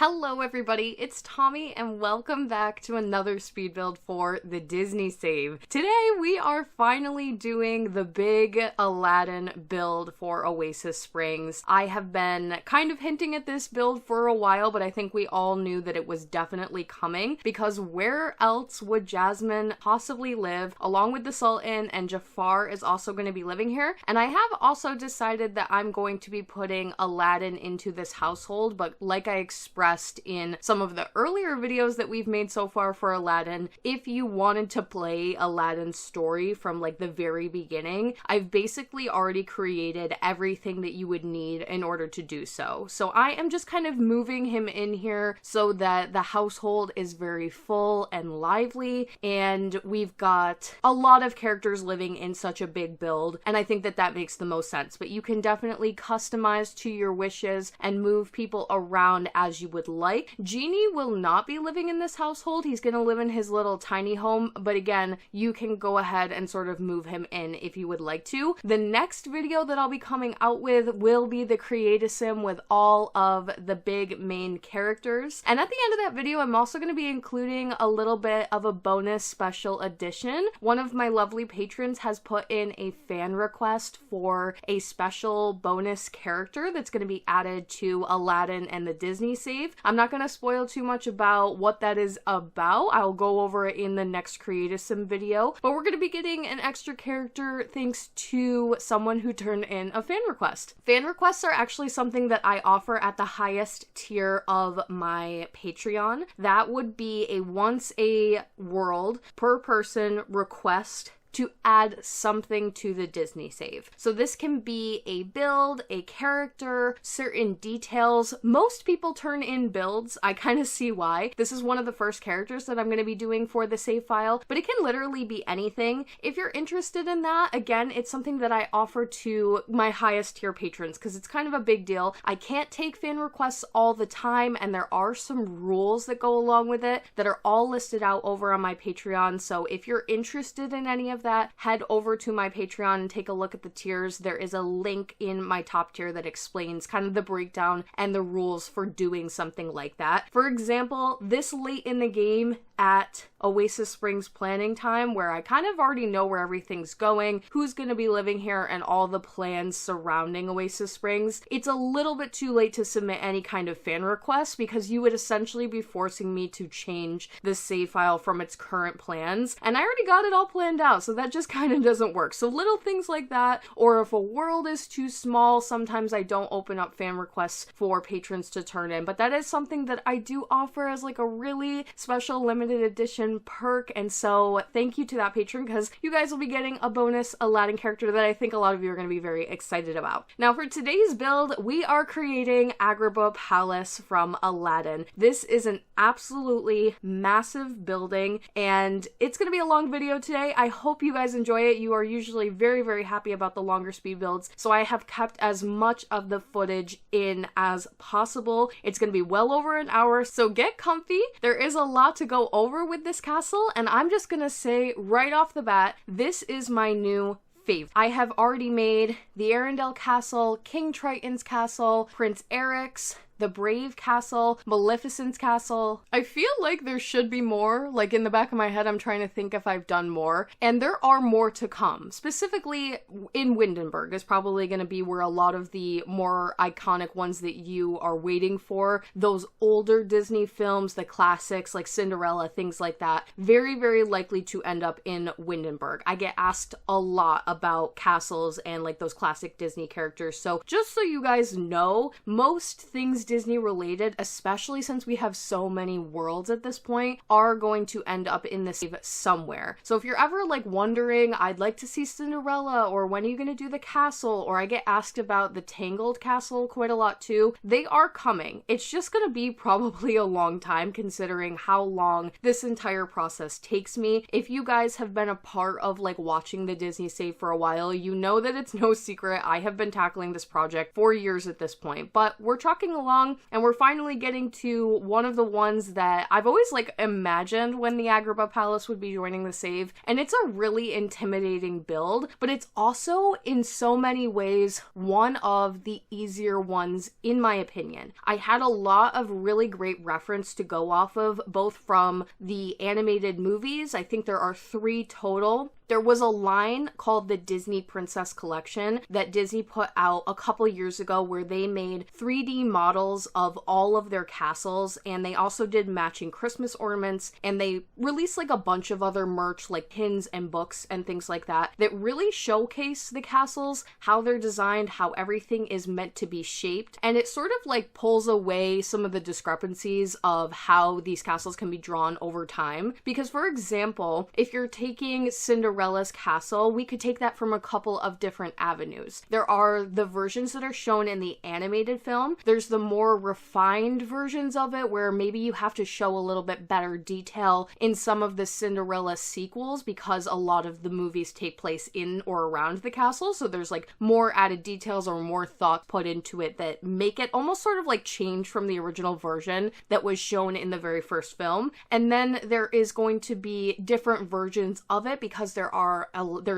Hello everybody, it's Tommy and welcome back to another speed build for the Disney Save. Today we are finally doing the big Aladdin build for Oasis Springs. I have been kind of hinting at this build for a while, but I think we all knew that it was definitely coming because where else would Jasmine possibly live? Along with the Sultan, and Jafar is also going to be living here. And I have also decided that I'm going to be putting Aladdin into this household, but like I expressed in some of the earlier videos that we've made so far for Aladdin, if you wanted to play Aladdin's story from like the very beginning, I've basically already created everything that you would need in order to do so. So I am just kind of moving him in here so that the household is very full and lively, and we've got a lot of characters living in such a big build, and I think that that makes the most sense. But you can definitely customize to your wishes and move people around as you would like. Genie will not be living in this household. He's going to live in his little tiny home, but again, you can go ahead and sort of move him in if you would like to. The next video that I'll be coming out with will be the Create a Sim with all of the big main characters. And at the end of that video, I'm also going to be including a little bit of a bonus special edition. One of my lovely patrons has put in a fan request for a special bonus character that's going to be added to Aladdin and the Disney Save. I'm not going to spoil too much about what that is about. I'll go over it in the next Create a Sim video, but we're going to be getting an extra character thanks to someone who turned in a fan request. Fan requests are actually something that I offer at the highest tier of my Patreon. That would be a once a world per person request to add something to the Disney Save. So this can be a build, a character, certain details. Most people turn in builds. I kind of see why. This is one of the first characters that I'm going to be doing for the save file, but it can literally be anything. If you're interested in that, again, it's something that I offer to my highest tier patrons because it's kind of a big deal. I can't take fan requests all the time, and there are some rules that go along with it that are all listed out over on my Patreon. So if you're interested in any of that, head over to my Patreon and take a look at the tiers. There is a link in my top tier that explains kind of the breakdown and the rules for doing something like that. For example, this late in the game at Oasis Springs planning time, where I kind of already know where everything's going, who's going to be living here, and all the plans surrounding Oasis Springs, it's a little bit too late to submit any kind of fan request because you would essentially be forcing me to change the save file from its current plans, and I already got it all planned out, so that just kind of doesn't work. So little things like that, or if a world is too small, sometimes I don't open up fan requests for patrons to turn in, but that is something that I do offer as like a really special limited edition perk, and so thank you to that patron because you guys will be getting a bonus Aladdin character that I think a lot of you are going to be very excited about. Now for today's build, we are creating Agrabah Palace from Aladdin. This is an absolutely massive building, and it's going to be a long video today. I hope you guys enjoy it. You are usually very happy about the longer speed builds, so I have kept as much of the footage in as possible. It's going to be well over an hour, so get comfy. There is a lot to go over with this castle, and I'm just gonna say right off the bat, this is my new favorite. I have already made the Arendelle Castle, King Triton's Castle, Prince Eric's, the Brave Castle, Maleficent's Castle. I feel like there should be more. Like in the back of my head, I'm trying to think if I've done more. And there are more to come. Specifically in Windenburg is probably going to be where a lot of the more iconic ones that you are waiting for. Those older Disney films, the classics like Cinderella, things like that. Very likely to end up in Windenburg. I get asked a lot about castles and like those classic Disney characters. So just so you guys know, most things Disney related, especially since we have so many worlds at this point, are going to end up in the save somewhere. So if you're ever like wondering, I'd like to see Cinderella, or when are you going to do the castle, or I get asked about the Tangled Castle quite a lot too, they are coming. It's just going to be probably a long time considering how long this entire process takes me. If you guys have been a part of like watching the Disney Save for a while, you know that it's no secret I have been tackling this project for years at this point, but we're talking a lot long, and we're finally getting to one of the ones that I've always like imagined when the Agrabah Palace would be joining the save, and it's a really intimidating build, but it's also in so many ways one of the easier ones in my opinion. I had a lot of really great reference to go off of, both from the animated movies. I think there are 3 total. There was a line called the Disney Princess Collection that Disney put out a couple years ago where they made 3D models of all of their castles, and they also did matching Christmas ornaments, and they released like a bunch of other merch like pins and books and things like that that really showcase the castles, how they're designed, how everything is meant to be shaped, and it sort of like pulls away some of the discrepancies of how these castles can be drawn over time. Because for example, if you're taking Cinderella's castle, we could take that from a couple of different avenues. There are the versions that are shown in the animated film. There's the more refined versions of it where maybe you have to show a little bit better detail in some of the Cinderella sequels because a lot of the movies take place in or around the castle, so there's like more added details or more thought put into it that make it almost sort of like change from the original version that was shown in the very first film. And then there is going to be different versions of it because there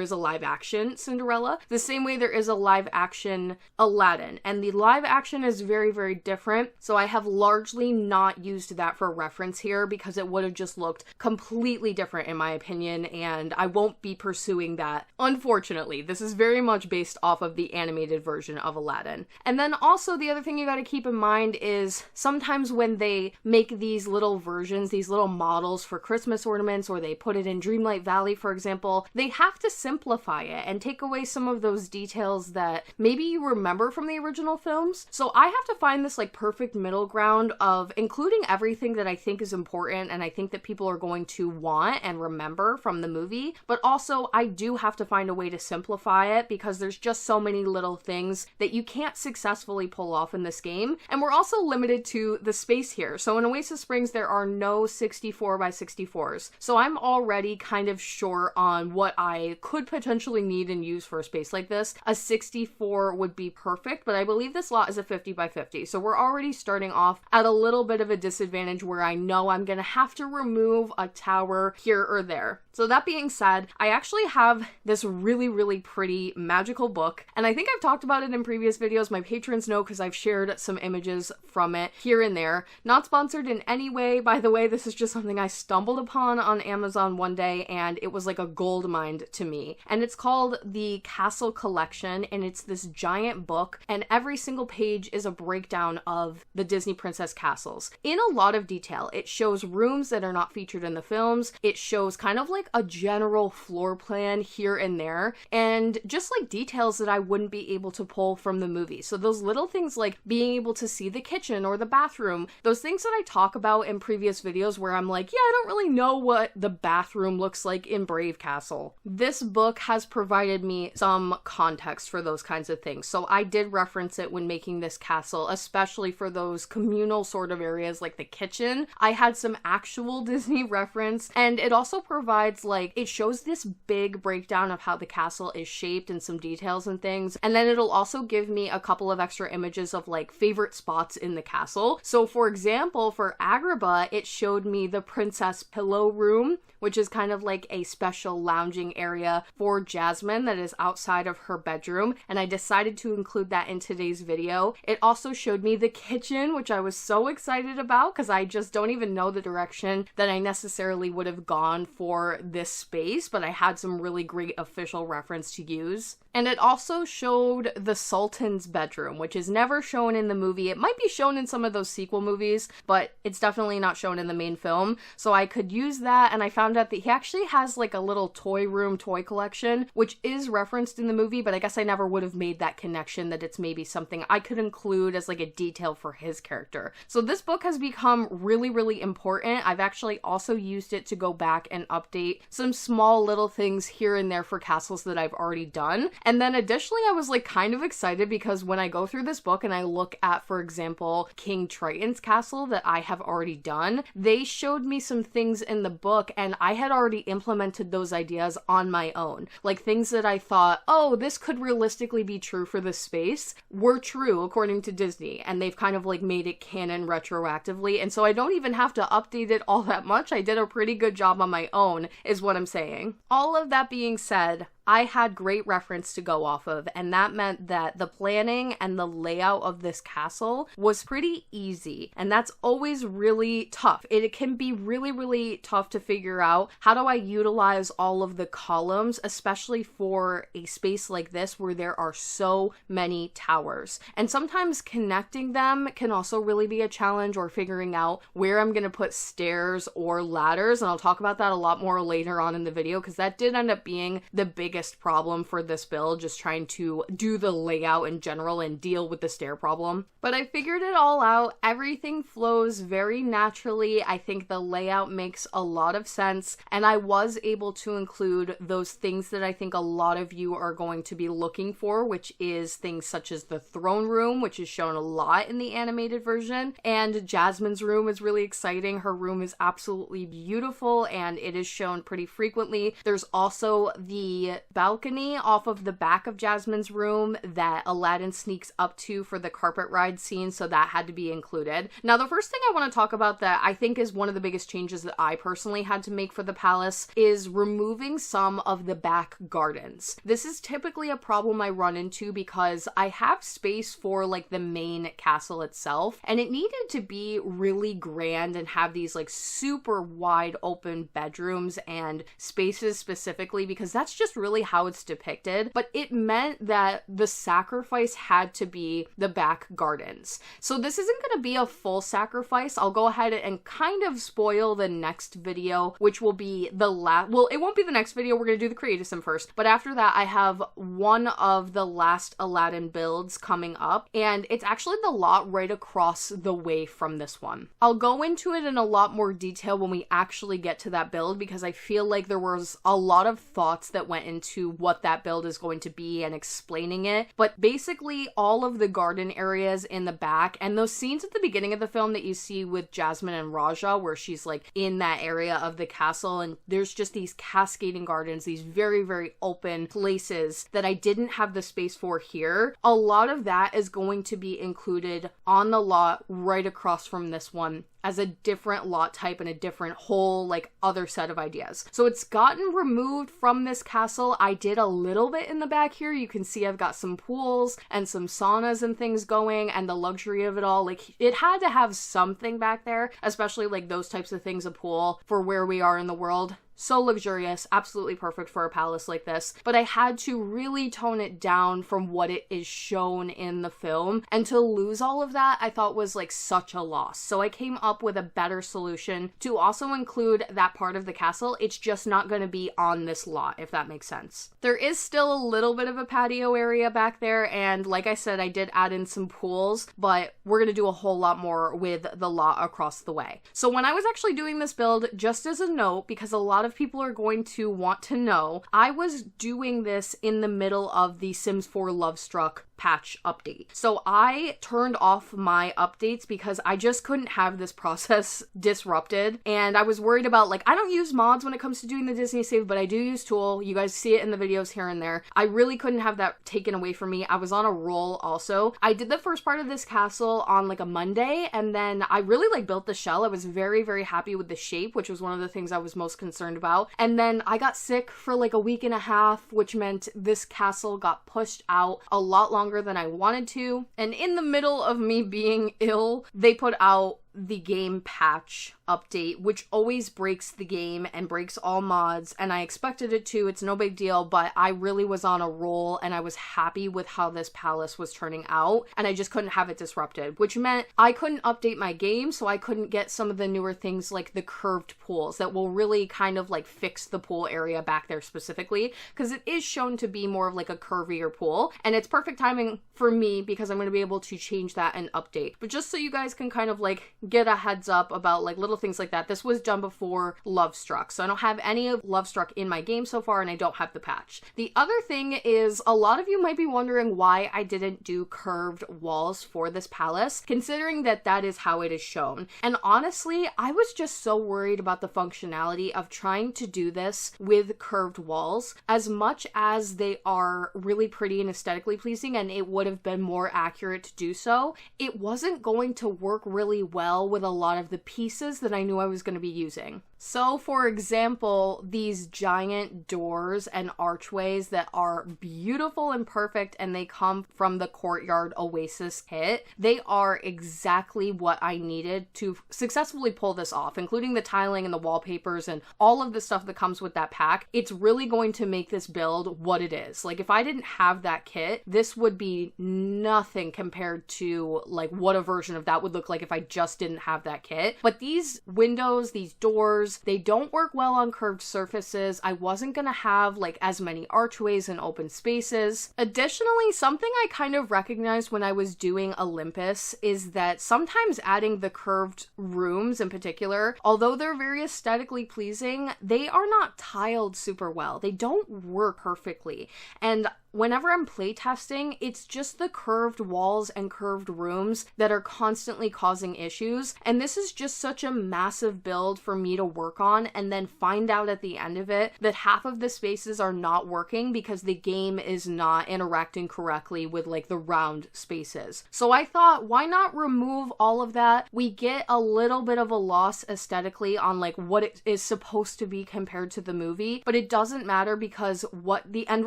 is a live action Cinderella, the same way there is a live action Aladdin, and the live action is very, very different. So I have largely not used that for reference here because it would have just looked completely different in my opinion, and I won't be pursuing that. Unfortunately, this is very much based off of the animated version of Aladdin. And then also the other thing you got to keep in mind is sometimes when they make these little versions, these little models for Christmas ornaments, or they put it in Dreamlight Valley, for example, they have to simplify it and take away some of those details that maybe you remember from the original films. So I have to find this like perfect middle ground of including everything that I think is important and I think that people are going to want and remember from the movie, but also I do have to find a way to simplify it because there's just so many little things that you can't successfully pull off in this game. And we're also limited to the space here. So in Oasis Springs, there are no 64 by 64s. So I'm already kind of short on what I could potentially need and use for a space like this. A 64 would be perfect, but I believe this lot is a 50 by 50. So we're already starting off at a little bit of a disadvantage where I know I'm gonna have to remove a tower here or there. So that being said, I actually have this really, really pretty magical book, and I think I've talked about it in previous videos. My patrons know because I've shared some images from it here and there. Not sponsored in any way, by the way. This is just something I stumbled upon on Amazon one day, and it was like a gold mine to me. And it's called the Castle Collection, and it's this giant book, and every single page is a breakdown of the Disney princess castles in a lot of detail. It shows rooms that are not featured in the films. It shows kind of like a general floor plan here and there, and just like details that I wouldn't be able to pull from the movie. So those little things like being able to see the kitchen or the bathroom, those things that I talk about in previous videos where I'm like, yeah, I don't really know what the bathroom looks like in Brave Castle. This book has provided me some context for those kinds of things. So I did reference it when making this castle, especially for those communal sort of areas like the kitchen. I had some actual Disney reference, and it also provides like, it shows this big breakdown of how the castle is shaped and some details and things. And then it'll also give me a couple of extra images of like favorite spots in the castle. So for example, for Agrabah, it showed me the princess pillow room, which is kind of like a special lounging area for Jasmine that is outside of her bedroom, and I decided to include that in today's video. It also showed me the kitchen, which I was so excited about because I just don't even know the direction that I necessarily would have gone for this space, but I had some really great official reference to use. And it also showed the Sultan's bedroom, which is never shown in the movie. It might be shown in some of those sequel movies, but it's definitely not shown in the main film. So I could use that, and I found out that he actually has like a little toy room, toy collection, which is referenced in the movie, but I guess I never would have made that connection that it's maybe something I could include as like a detail for his character. So this book has become really, really important. I've actually also used it to go back and update some small little things here and there for castles that I've already done. And then additionally, I was like kind of excited because when I go through this book and I look at, for example, King Triton's castle that I have already done, they showed me some things in the book and I had already implemented those ideas ideas on my own. Like things that I thought, oh, this could realistically be true for this space, were true according to Disney, and they've kind of like made it canon retroactively, and so I don't even have to update it all that much. I did a pretty good job on my own, is what I'm saying. All of that being said, I had great reference to go off of, and that meant that the planning and the layout of this castle was pretty easy, and that's always really tough. It can be really, really tough to figure out how do I utilize all of the columns, especially for a space like this where there are so many towers. And sometimes connecting them can also really be a challenge, or figuring out where I'm going to put stairs or ladders, and I'll talk about that a lot more later on in the video, because that did end up being the biggest problem for this build, just trying to do the layout in general and deal with the stair problem. But I figured it all out. Everything flows very naturally. I think the layout makes a lot of sense, and I was able to include those things that I think a lot of you are going to be looking for, which is things such as the throne room, which is shown a lot in the animated version, and Jasmine's room is really exciting. Her room is absolutely beautiful, and it is shown pretty frequently. There's also the balcony off of the back of Jasmine's room that Aladdin sneaks up to for the carpet ride scene, so that had to be included. Now, the first thing I want to talk about that I think is one of the biggest changes that I personally had to make for the palace is removing some of the back gardens. This is typically a problem I run into because I have space for like the main castle itself, and it needed to be really grand and have these like super wide open bedrooms and spaces specifically, because that's just really how it's depicted. But it meant that the sacrifice had to be the back gardens. So this isn't going to be a full sacrifice. I'll go ahead and kind of spoil the next video, which will be the last, well, it won't be the next video. We're going to do the creative sim first. But after that, I have one of the last Aladdin builds coming up, and it's actually the lot right across the way from this one. I'll go into it in a lot more detail when we actually get to that build, because I feel like there was a lot of thoughts that went into what that build is going to be and explaining it. But basically all of the garden areas in the back and those scenes at the beginning of the film that you see with Jasmine and Raja, where she's like in that area of the castle and there's just these cascading gardens, these very, very open places that I didn't have the space for here. A lot of that is going to be included on the lot right across from this one as a different lot type and a different whole like other set of ideas. So it's gotten removed from this castle. I did a little bit in the back here. You can see I've got some pools and some saunas and things going, and the luxury of it all. Like, it had to have something back there, especially like those types of things, a pool for where we are in the world. So luxurious, absolutely perfect for a palace like this. But I had to really tone it down from what it is shown in the film, and to lose all of that I thought was like such a loss. So I came up with a better solution to also include that part of the castle. It's just not going to be on this lot, if that makes sense. There is still a little bit of a patio area back there, and like I said, I did add in some pools, but we're going to do a whole lot more with the lot across the way. So when I was actually doing this build, just as a note, because a lot of people are going to want to know, I was doing this in the middle of the Sims 4 Lovestruck patch update. So I turned off my updates because I just couldn't have this process disrupted, and I was worried about, like, I don't use mods when it comes to doing the Disney save, but I do use Tool. You guys see it in the videos here and there. I really couldn't have that taken away from me. I was on a roll also. I did the first part of this castle on like a Monday, and then I really like built the shell. I was very, very happy with the shape, which was one of the things I was most concerned about. And then I got sick for like a week and a half, which meant this castle got pushed out a lot longer than I wanted to. And in the middle of me being ill, they put out the game patch update, which always breaks the game and breaks all mods, and I expected it to. It's no big deal, but I really was on a roll and I was happy with how this palace was turning out, and I just couldn't have it disrupted, which meant I couldn't update my game, so I couldn't get some of the newer things like the curved pools that will really kind of like fix the pool area back there specifically, because it is shown to be more of like a curvier pool, and it's perfect timing for me because I'm going to be able to change that and update. But just so you guys can kind of like get a heads up about like little things like that. This was done before Love Struck, so I don't have any of Love Struck in my game so far, and I don't have the patch. The other thing is, a lot of you might be wondering why I didn't do curved walls for this palace, considering that that is how it is shown. And honestly, I was just so worried about the functionality of trying to do this with curved walls. As much as they are really pretty and aesthetically pleasing, and it would have been more accurate to do so, it wasn't going to work really well with a lot of the pieces that I knew I was going to be using. So, for example, these giant doors and archways that are beautiful and perfect, and they come from the Courtyard Oasis kit, they are exactly what I needed to successfully pull this off, including the tiling and the wallpapers and all of the stuff that comes with that pack. It's really going to make this build what it is. Like, if I didn't have that kit, this would be nothing compared to like what a version of that would look like if I just didn't have that kit. But these windows, these doors, they don't work well on curved surfaces. I wasn't gonna have like as many archways and open spaces. Additionally, something I kind of recognized when I was doing Olympus is that sometimes adding the curved rooms in particular, although they're very aesthetically pleasing, they are not tiled super well. They don't work perfectly. And whenever I'm playtesting, it's just the curved walls and curved rooms that are constantly causing issues. And this is just such a massive build for me to work on and then find out at the end of it that half of the spaces are not working because the game is not interacting correctly with like the round spaces. So I thought, why not remove all of that? We get a little bit of a loss aesthetically on like what it is supposed to be compared to the movie, but it doesn't matter because what the end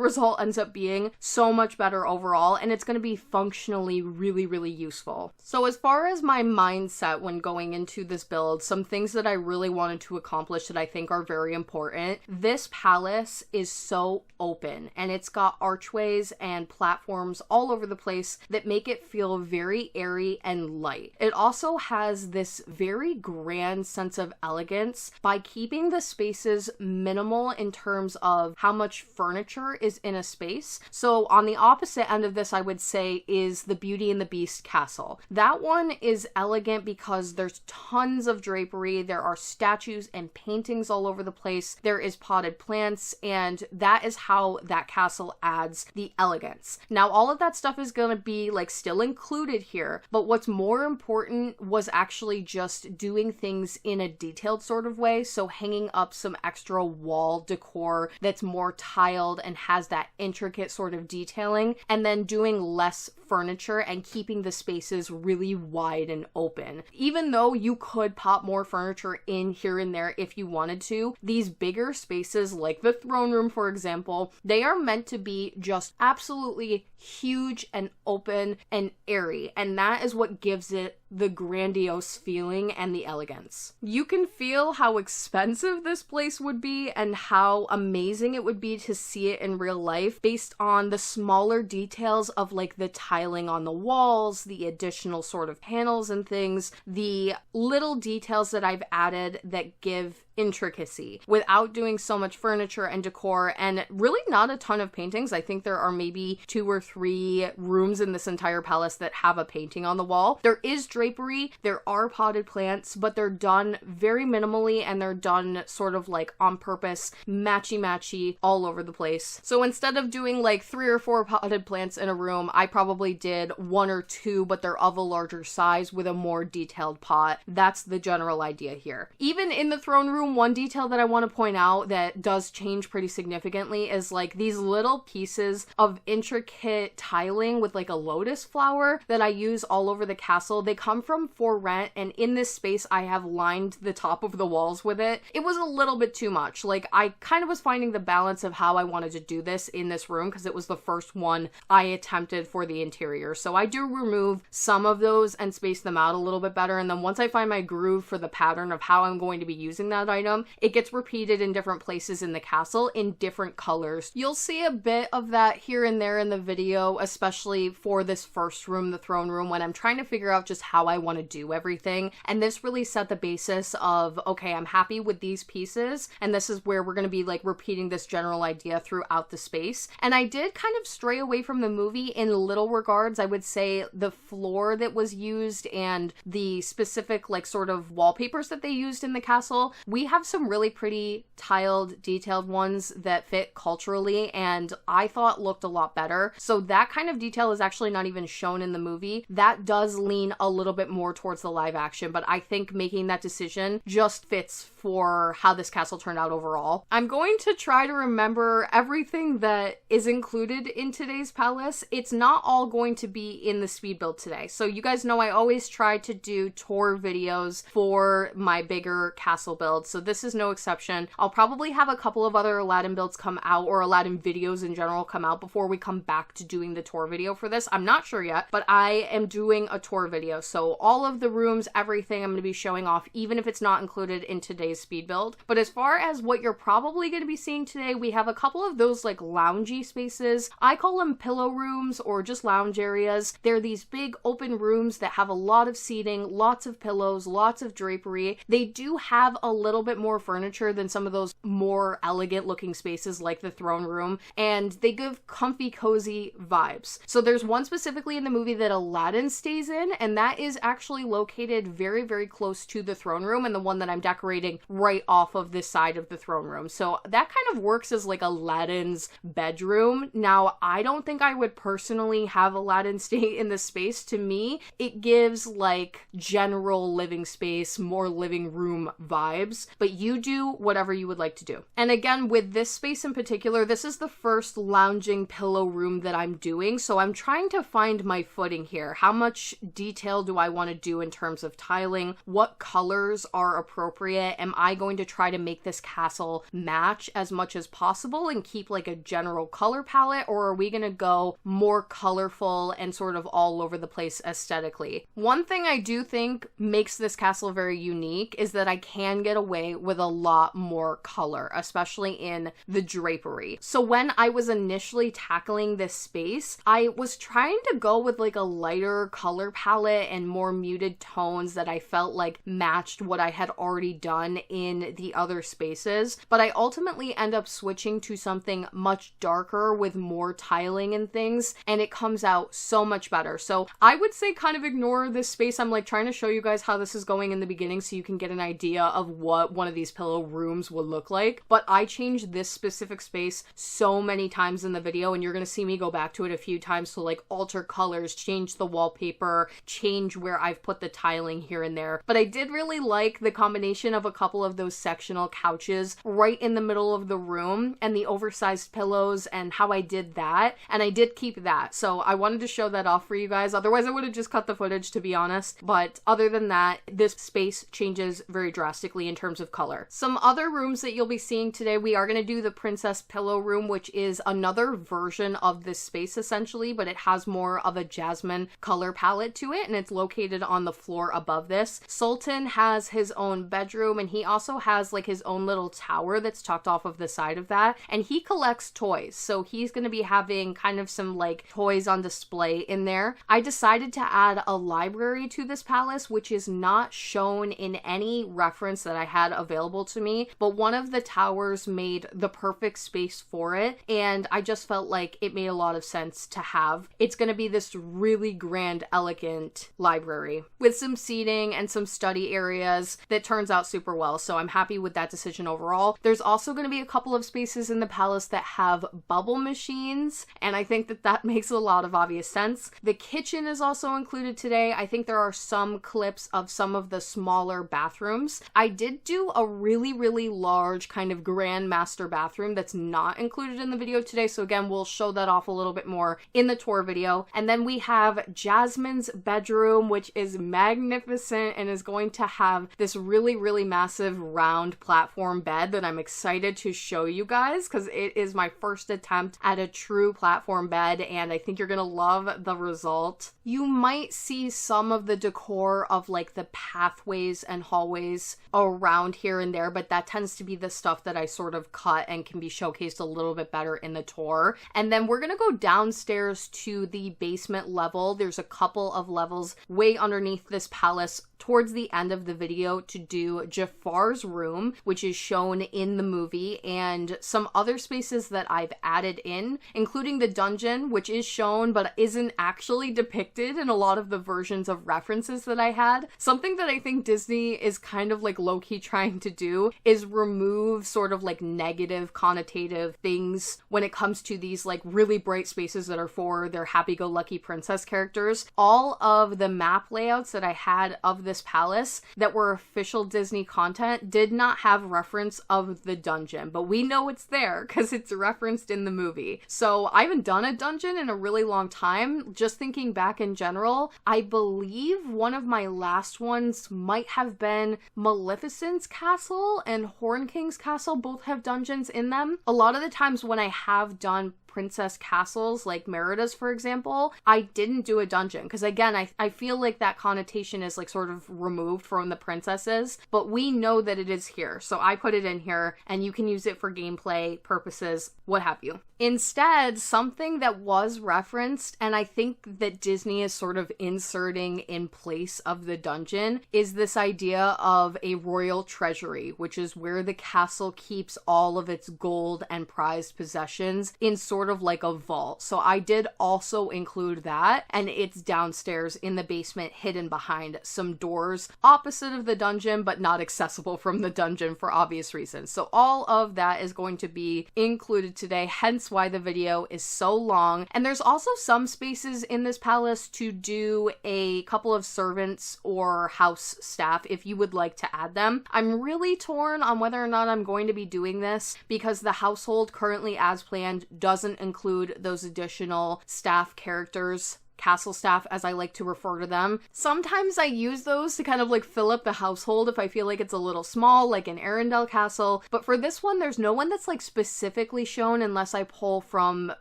result ends up being so much better overall, and it's going to be functionally really, really useful. So as far as my mindset when going into this build, some things that I really wanted to accomplish that I think are very important. This palace is so open, and it's got archways and platforms all over the place that make it feel very airy and light. It also has this very grand sense of elegance by keeping the spaces minimal in terms of how much furniture is in a space. So on the opposite end of this, I would say, is the Beauty and the Beast castle. That one is elegant because there's tons of drapery, there are statues and paintings all over the place, there is potted plants, and that is how that castle adds the elegance. Now, all of that stuff is going to be like still included here, but what's more important was actually just doing things in a detailed sort of way. So hanging up some extra wall decor that's more tiled and has that intricate sort of detailing, and then doing less furniture and keeping the spaces really wide and open. Even though you could pop more furniture in here and there if you wanted to, these bigger spaces like the throne room, for example, they are meant to be just absolutely huge and open and airy, and that is what gives it the grandiose feeling and the elegance. You can feel how expensive this place would be and how amazing it would be to see it in real life based on the smaller details of like the tiling on the walls, the additional sort of panels and things, the little details that I've added that give intricacy without doing so much furniture and decor, and really not a ton of paintings. I think there are maybe 2 or 3 rooms in this entire palace that have a painting on the wall. There is drapery, there are potted plants, but they're done very minimally and they're done sort of like on purpose, matchy all over the place. So instead of doing like 3 or 4 potted plants in a room, I probably did 1 or 2, but they're of a larger size with a more detailed pot. That's the general idea here. Even in the throne room, one detail that I want to point out that does change pretty significantly is like these little pieces of intricate tiling with like a lotus flower that I use all over the castle. They come from For Rent, and in this space I have lined the top of the walls with it. It was a little bit too much. Like, I kind of was finding the balance of how I wanted to do this in this room because it was the first one I attempted for the interior. So I do remove some of those and space them out a little bit better, and then once I find my groove for the pattern of how I'm going to be using that item, it gets repeated in different places in the castle in different colors. You'll see a bit of that here and there in the video, especially for this first room, the throne room, when I'm trying to figure out just how I want to do everything. And this really set the basis of, okay, I'm happy with these pieces, and this is where we're going to be like repeating this general idea throughout the space. And I did kind of stray away from the movie in little regards. I would say the floor that was used and the specific like sort of wallpapers that they used in the castle. We have some really pretty tiled, detailed ones that fit culturally and I thought looked a lot better. So that kind of detail is actually not even shown in the movie. That does lean a little bit more towards the live action, but I think making that decision just fits for how this castle turned out overall. I'm going to try to remember everything that is included in today's palace. It's not all going to be in the speed build today. So you guys know I always try to do tour videos for my bigger castle builds. So this is no exception. I'll probably have a couple of other Aladdin builds come out, or Aladdin videos in general come out before we come back to doing the tour video for this. I'm not sure yet, but I am doing a tour video. So all of the rooms, everything I'm going to be showing off, even if it's not included in today's speed build. But as far as what you're probably going to be seeing today, we have a couple of those like loungy spaces. I call them pillow rooms or just lounge areas. They're these big open rooms that have a lot of seating, lots of pillows, lots of drapery. They do have a little bit more furniture than some of those more elegant looking spaces like the throne room, and they give comfy, cozy vibes. So there's one specifically in the movie that Aladdin stays in, and that is actually located very, very close to the throne room, and the one that I'm decorating right off of this side of the throne room. So that kind of works as like Aladdin's bedroom. Now, I don't think I would personally have Aladdin stay in this space. To me, it gives like general living space, more living room vibes, but you do whatever you would like to do. And again, with this space in particular, this is the first lounging pillow room that I'm doing. So I'm trying to find my footing here. How much detail do I want to do in terms of tiling? What colors are appropriate? Am I going to try to make this castle match as much as possible and keep like a general color palette, or are we going to go more colorful and sort of all over the place aesthetically? One thing I do think makes this castle very unique is that I can get away with a lot more color, especially in the drapery. So when I was initially tackling this space, I was trying to go with like a lighter color palette and more muted tones that I felt like matched what I had already done in the other spaces, but I ultimately end up switching to something much darker with more tiling and things, and it comes out so much better. So I would say kind of ignore this space. I'm like trying to show you guys how this is going in the beginning so you can get an idea of what one of these pillow rooms would look like, but I changed this specific space so many times in the video, and you're going to see me go back to it a few times to like alter colors, change the wallpaper, change where I've put the tiling here and there. But I did really like the combination of a couple of those sectional couches right in the middle of the room and the oversized pillows and how I did that, and I did keep that. So I wanted to show that off for you guys. Otherwise I would have just cut the footage, to be honest. But other than that, this space changes very drastically in terms of color. Some other rooms that you'll be seeing today, we are going to do the princess pillow room, which is another version of this space essentially, but it has more of a jasmine color palette to it, and it's located on the floor above this. Sultan has his own bedroom, and he also has like his own little tower that's tucked off of the side of that, and he collects toys, so he's going to be having kind of some like toys on display in there. I decided to add a library to this palace, which is not shown in any reference that I had available to me, but one of the towers made the perfect space for it, and I just felt like it made a lot of sense to have. It's going to be this really grand, elegant library with some seating and some study areas that turns out super well, so I'm happy with that decision overall. There's also going to be a couple of spaces in the palace that have bubble machines, and I think that that makes a lot of obvious sense. The kitchen is also included today. I think there are some clips of some of the smaller bathrooms. I did do a really, really large kind of grand master bathroom that's not included in the video today, so again, we'll show that off a little bit more in the tour video. And then we have Jasmine's bedroom, which is magnificent and is going to have this really, really massive round platform bed that I'm excited to show you guys because it is my first attempt at a true platform bed, and I think you're gonna love the result. You might see some of the decor of like the pathways and hallways around here and there, but that tends to be the stuff that I sort of cut and can be showcased a little bit better in the tour. And then we're gonna go downstairs to the basement level. There's a couple of levels way underneath this palace towards the end of the video to do Jafar's room, which is shown in the movie, and some other spaces that I've added in, including the dungeon, which is shown but isn't actually depicted in a lot of the versions of references that I had. Something that I think Disney is kind of like low-key trying to do is remove sort of like negative connotative things when it comes to these like really bright spaces that are for their happy-go-lucky princess characters. All of the map layouts that I had of this palace that were official Disney content did not have reference of the dungeon, but we know it's there because it's referenced in the movie. So I haven't done a dungeon in a really long time. Just thinking back in general, I believe one of my last ones might have been Maleficent's castle and Horn King's castle. Both have dungeons in them. A lot of the times when I have done princess castles like Merida's, for example, I didn't do a dungeon because again, I feel like that connotation is like sort of removed from the princesses, but we know that it is here, so I put it in here and you can use it for gameplay purposes, what have you. Instead, something that was referenced, and I think that Disney is sort of inserting in place of the dungeon, is this idea of a royal treasury, which is where the castle keeps all of its gold and prized possessions in sort of like a vault. So I did also include that, and it's downstairs in the basement, hidden behind some doors opposite of the dungeon, but not accessible from the dungeon for obvious reasons. So all of that is going to be included today, hence why the video is so long. And there's also some spaces in this palace to do a couple of servants or house staff if you would like to add them. I'm really torn on whether or not I'm going to be doing this because the household currently as planned doesn't include those additional staff characters. Castle staff, as I like to refer to them. Sometimes I use those to kind of like fill up the household if I feel like it's a little small, like in Arendelle Castle. But for this one, there's no one that's like specifically shown unless I pull from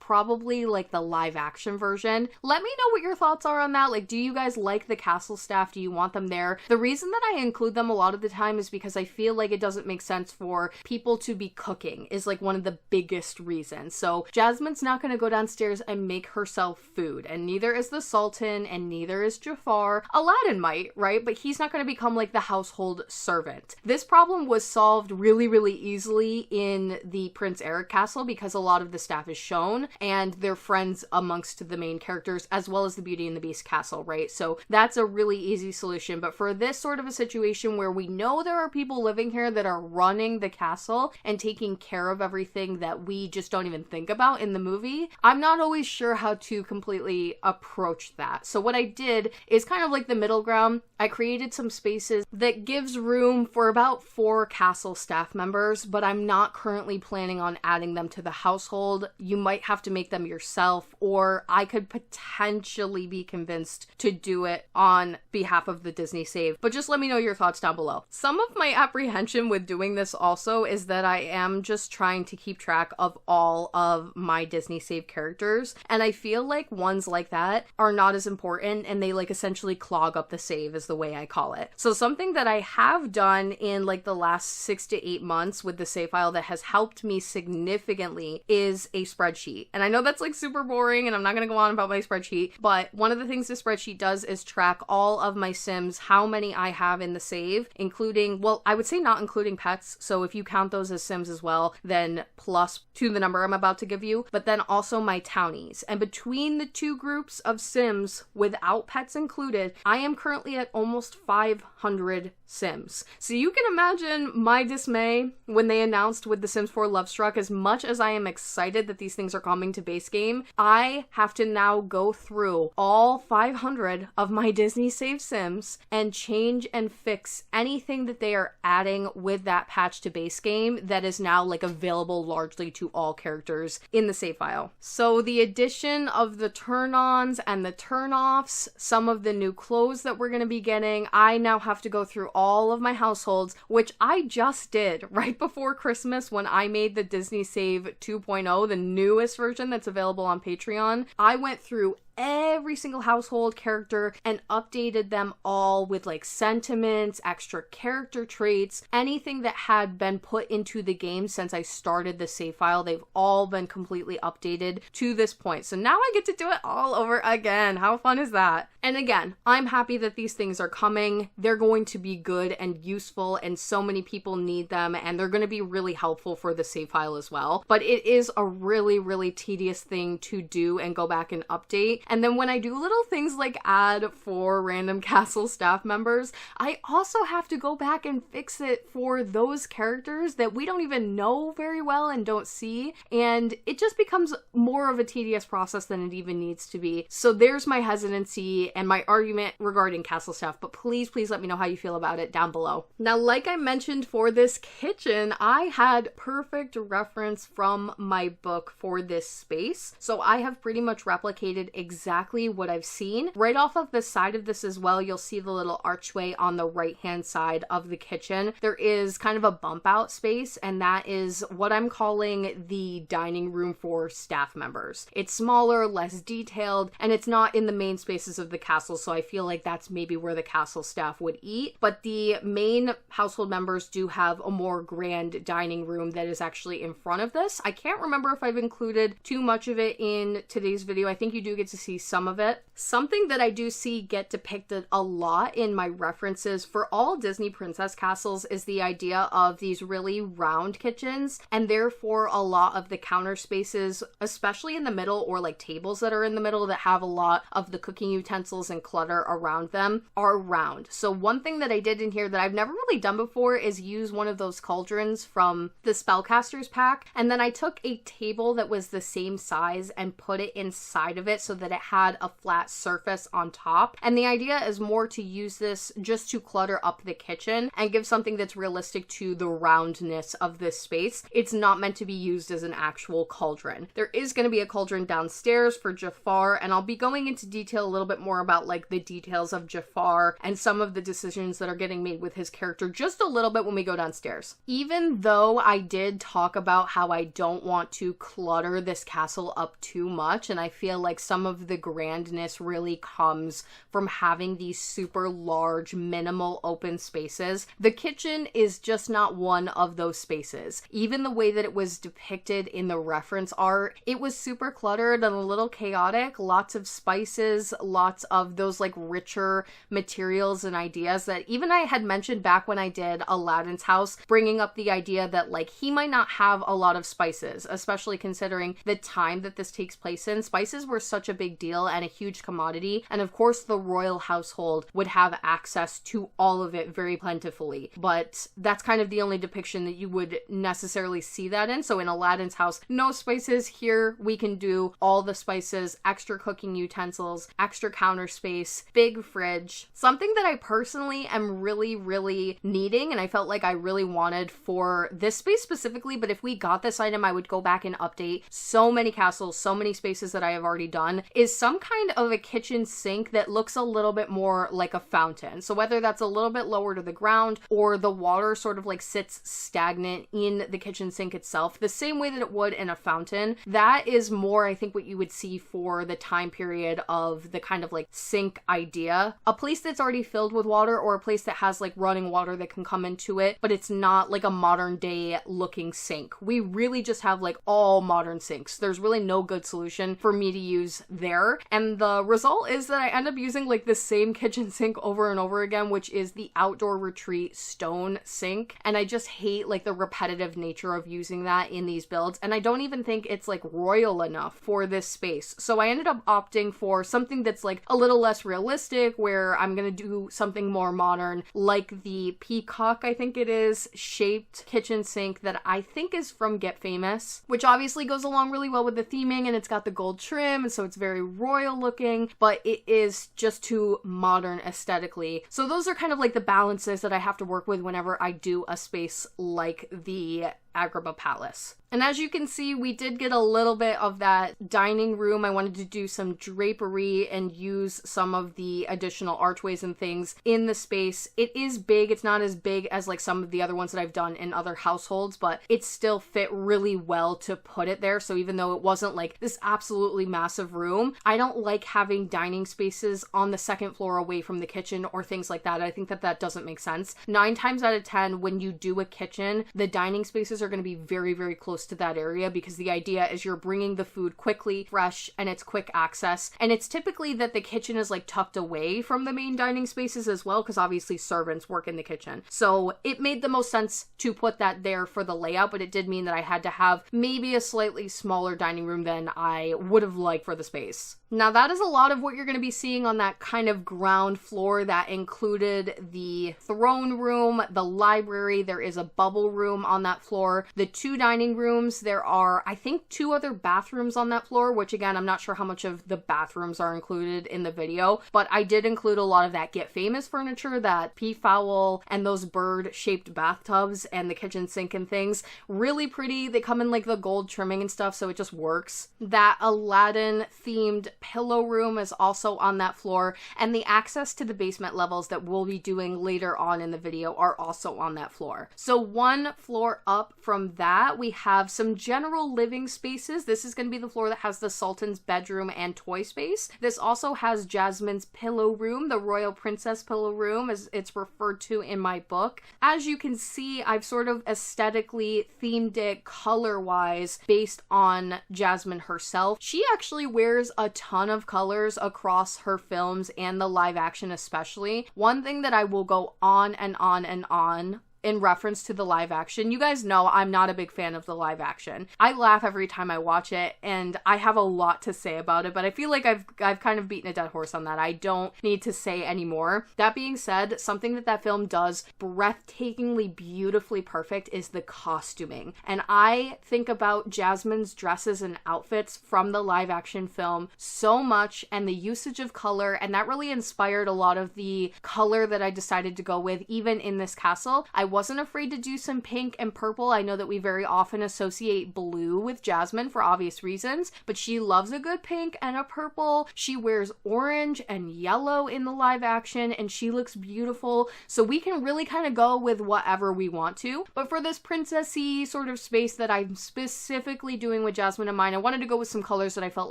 probably like the live action version. Let me know what your thoughts are on that. Like, do you guys like the castle staff? Do you want them there? The reason that I include them a lot of the time is because I feel like it doesn't make sense for people to be cooking is like one of the biggest reasons. So Jasmine's not going to go downstairs and make herself food, and neither is the Sultan, and neither is Jafar. Aladdin might, right? But he's not going to become like the household servant. This problem was solved really, really easily in the Prince Eric castle because a lot of the staff is shown and they're friends amongst the main characters as well as the Beauty and the Beast castle, right? So that's a really easy solution. But for this sort of a situation where we know there are people living here that are running the castle and taking care of everything that we just don't even think about in the movie, I'm not always sure how to completely approach that. So what I did is kind of like the middle ground. I created some spaces that gives room for about 4 castle staff members, but I'm not currently planning on adding them to the household. You might have to make them yourself, or I could potentially be convinced to do it on behalf of the Disney Save, but just let me know your thoughts down below. Some of my apprehension with doing this also is that I am just trying to keep track of all of my Disney Save characters, and I feel like ones like that are not as important and they like essentially clog up the save is the way I call it. So something that I have done in like the last 6 to 8 months with the save file that has helped me significantly is a spreadsheet. And I know that's like super boring and I'm not going to go on about my spreadsheet, but one of the things the spreadsheet does is track all of my Sims, how many I have in the save, including, well, I would say not including pets. So if you count those as Sims as well, then plus to the number I'm about to give you, but then also my townies. And between the two groups of Sims without pets included, I am currently at almost 500 Sims. So you can imagine my dismay when they announced with The Sims 4 Love Struck. As much as I am excited that these things are coming to base game, I have to now go through all 500 of my Disney Save Sims and change and fix anything that they are adding with that patch to base game that is now like available largely to all characters in the save file. So the addition of the turn-ons and the turn-offs, some of the new clothes that we're going to be getting, I now have to go through all of my households, which I just did right before Christmas when I made the Disney Save 2.0, the newest version that's available on Patreon. I went through every single household character and updated them all with like sentiments, extra character traits, anything that had been put into the game since I started the save file. They've all been completely updated to this point. So now I get to do it all over again. How fun is that? And again, I'm happy that these things are coming. They're going to be good and useful, and so many people need them, and they're going to be really helpful for the save file as well. But it is a really, really tedious thing to do and go back and update. And then when I do little things like add 4 random castle staff members, I also have to go back and fix it for those characters that we don't even know very well and don't see. And it just becomes more of a tedious process than it even needs to be. So there's my hesitancy and my argument regarding castle staff, but please let me know how you feel about it down below. Now, like I mentioned for this kitchen, I had perfect reference from my book for this space. So I have pretty much replicated exactly what I've seen. Right off of the side of this as well, you'll see the little archway on the right-hand side of the kitchen. There is kind of a bump out space, and that is what I'm calling the dining room for staff members. It's smaller, less detailed, and it's not in the main spaces of the castle, so I feel like that's maybe where the castle staff would eat. But the main household members do have a more grand dining room that is actually in front of this. I can't remember if I've included too much of it in today's video. I think you do get to see some of it. Something that I do see get depicted a lot in my references for all Disney princess castles is the idea of these really round kitchens, and therefore a lot of the counter spaces, especially in the middle, or like tables that are in the middle that have a lot of the cooking utensils and clutter around them, are round. So one thing that I did in here that I've never really done before is use one of those cauldrons from the Spellcasters pack, and then I took a table that was the same size and put it inside of it so that it had a flat surface on top. And the idea is more to use this just to clutter up the kitchen and give something that's realistic to the roundness of this space. It's not meant to be used as an actual cauldron. There is going to be a cauldron downstairs for Jafar, and I'll be going into detail a little bit more about like the details of Jafar and some of the decisions that are getting made with his character just a little bit when we go downstairs. Even though I did talk about how I don't want to clutter this castle up too much, and I feel like some of the grandness really comes from having these super large, minimal open spaces, the kitchen is just not one of those spaces. Even the way that it was depicted in the reference art, it was super cluttered and a little chaotic. Lots of spices, lots of those like richer materials and ideas that even I had mentioned back when I did Aladdin's house, bringing up the idea that like he might not have a lot of spices, especially considering the time that this takes place in. Spices were such a big deal and a huge commodity, and of course the royal household would have access to all of it very plentifully, but that's kind of the only depiction that you would necessarily see that in. So in Aladdin's house, no spices. Here we can do all the spices, extra cooking utensils, extra counter space, big fridge. Something that I personally am really needing, and I felt like I really wanted for this space specifically, but if we got this item, I would go back and update so many castles, so many spaces that I have already done, is some kind of a kitchen sink that looks a little bit more like a fountain. So whether that's a little bit lower to the ground or the water sort of like sits stagnant in the kitchen sink itself, the same way that it would in a fountain, that is more, I think, what you would see for the time period of the kind of like sink idea. A place that's already filled with water, or a place that has like running water that can come into it, but it's not like a modern day looking sink. We really just have like all modern sinks. There's really no good solution for me to use there. And the result is that I end up using like the same kitchen sink over and over again, which is the Outdoor Retreat stone sink. And I just hate like the repetitive nature of using that in these builds. And I don't even think it's like royal enough for this space. So I ended up opting for something that's like a little less realistic, where I'm gonna do something more modern, like the peacock, I think it is, shaped kitchen sink that I think is from Get Famous, which obviously goes along really well with the theming, and it's got the gold trim, and so it's very royal looking, but it is just too modern aesthetically. So those are kind of like the balances that I have to work with whenever I do a space like the Agrabah Palace. And as you can see, we did get a little bit of that dining room. I wanted to do some drapery and use some of the additional archways and things in the space. It is big. It's not as big as like some of the other ones that I've done in other households, but it still fit really well to put it there. So even though it wasn't like this absolutely massive room, I don't like having dining spaces on the second floor away from the kitchen or things like that. I think that that doesn't make sense. 9 times out of 10, when you do a kitchen, the dining spaces are going to be very, very close to that area, because the idea is you're bringing the food quickly, fresh, and it's quick access. And it's typically that the kitchen is like tucked away from the main dining spaces as well, because obviously servants work in the kitchen. So it made the most sense to put that there for the layout, but it did mean that I had to have maybe a slightly smaller dining room than I would have liked for the space. Now that is a lot of what you're going to be seeing on that kind of ground floor. That included the throne room, the library, there is a bubble room on that floor, the 2 dining rooms, there are I think 2 other bathrooms on that floor, which again I'm not sure how much of the bathrooms are included in the video, but I did include a lot of that Get Famous furniture, that peafowl and those bird shaped bathtubs and the kitchen sink and things. Really pretty. They come in like the gold trimming and stuff, so it just works. That Aladdin themed pillow room is also on that floor, and the access to the basement levels that we'll be doing later on in the video are also on that floor. So 1 floor up from that, we have some general living spaces. This is going to be the floor that has the Sultan's bedroom and toy space. This also has Jasmine's pillow room, the royal princess pillow room as it's referred to in my book. As you can see, I've sort of aesthetically themed it color-wise based on Jasmine herself. She actually wears a ton of colors across her films and the live action especially. One thing that I will go on and on and on in reference to the live action. You guys know I'm not a big fan of the live action. I laugh every time I watch it, and I have a lot to say about it, but I feel like I've kind of beaten a dead horse on that. I don't need to say anymore. That being said, something that film does breathtakingly beautifully perfect is the costuming. And I think about Jasmine's dresses and outfits from the live action film so much, and the usage of color, and that really inspired a lot of the color that I decided to go with even in this castle. I wasn't afraid to do some pink and purple. I know that we very often associate blue with Jasmine for obvious reasons, but she loves a good pink and a purple. She wears orange and yellow in the live action, and she looks beautiful. So we can really kind of go with whatever we want to. But for this princessy sort of space that I'm specifically doing with Jasmine in mind, I wanted to go with some colors that I felt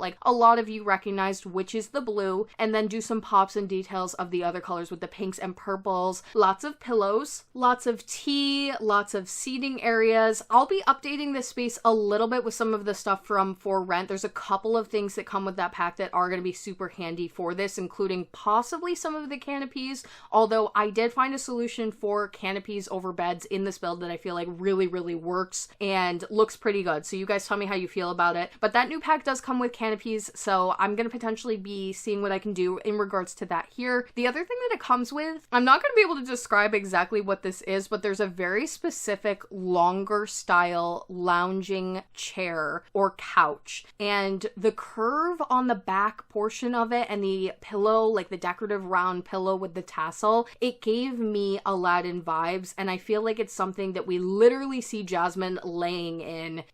like a lot of you recognized, which is the blue, and then do some pops and details of the other colors with the pinks and purples. Lots of pillows, lots of tea, lots of seating areas. I'll be updating this space a little bit with some of the stuff from For Rent. There's a couple of things that come with that pack that are going to be super handy for this, including possibly some of the canopies, although I did find a solution for canopies over beds in this build that I feel like really, really works and looks pretty good. So you guys tell me how you feel about it. But that new pack does come with canopies, so I'm going to potentially be seeing what I can do in regards to that here. The other thing that it comes with, I'm not going to be able to describe exactly what this is, but there's a very specific longer style lounging chair or couch, and the curve on the back portion of it and the pillow, like the decorative round pillow with the tassel, it gave me Aladdin vibes, and I feel like it's something that we literally see Jasmine laying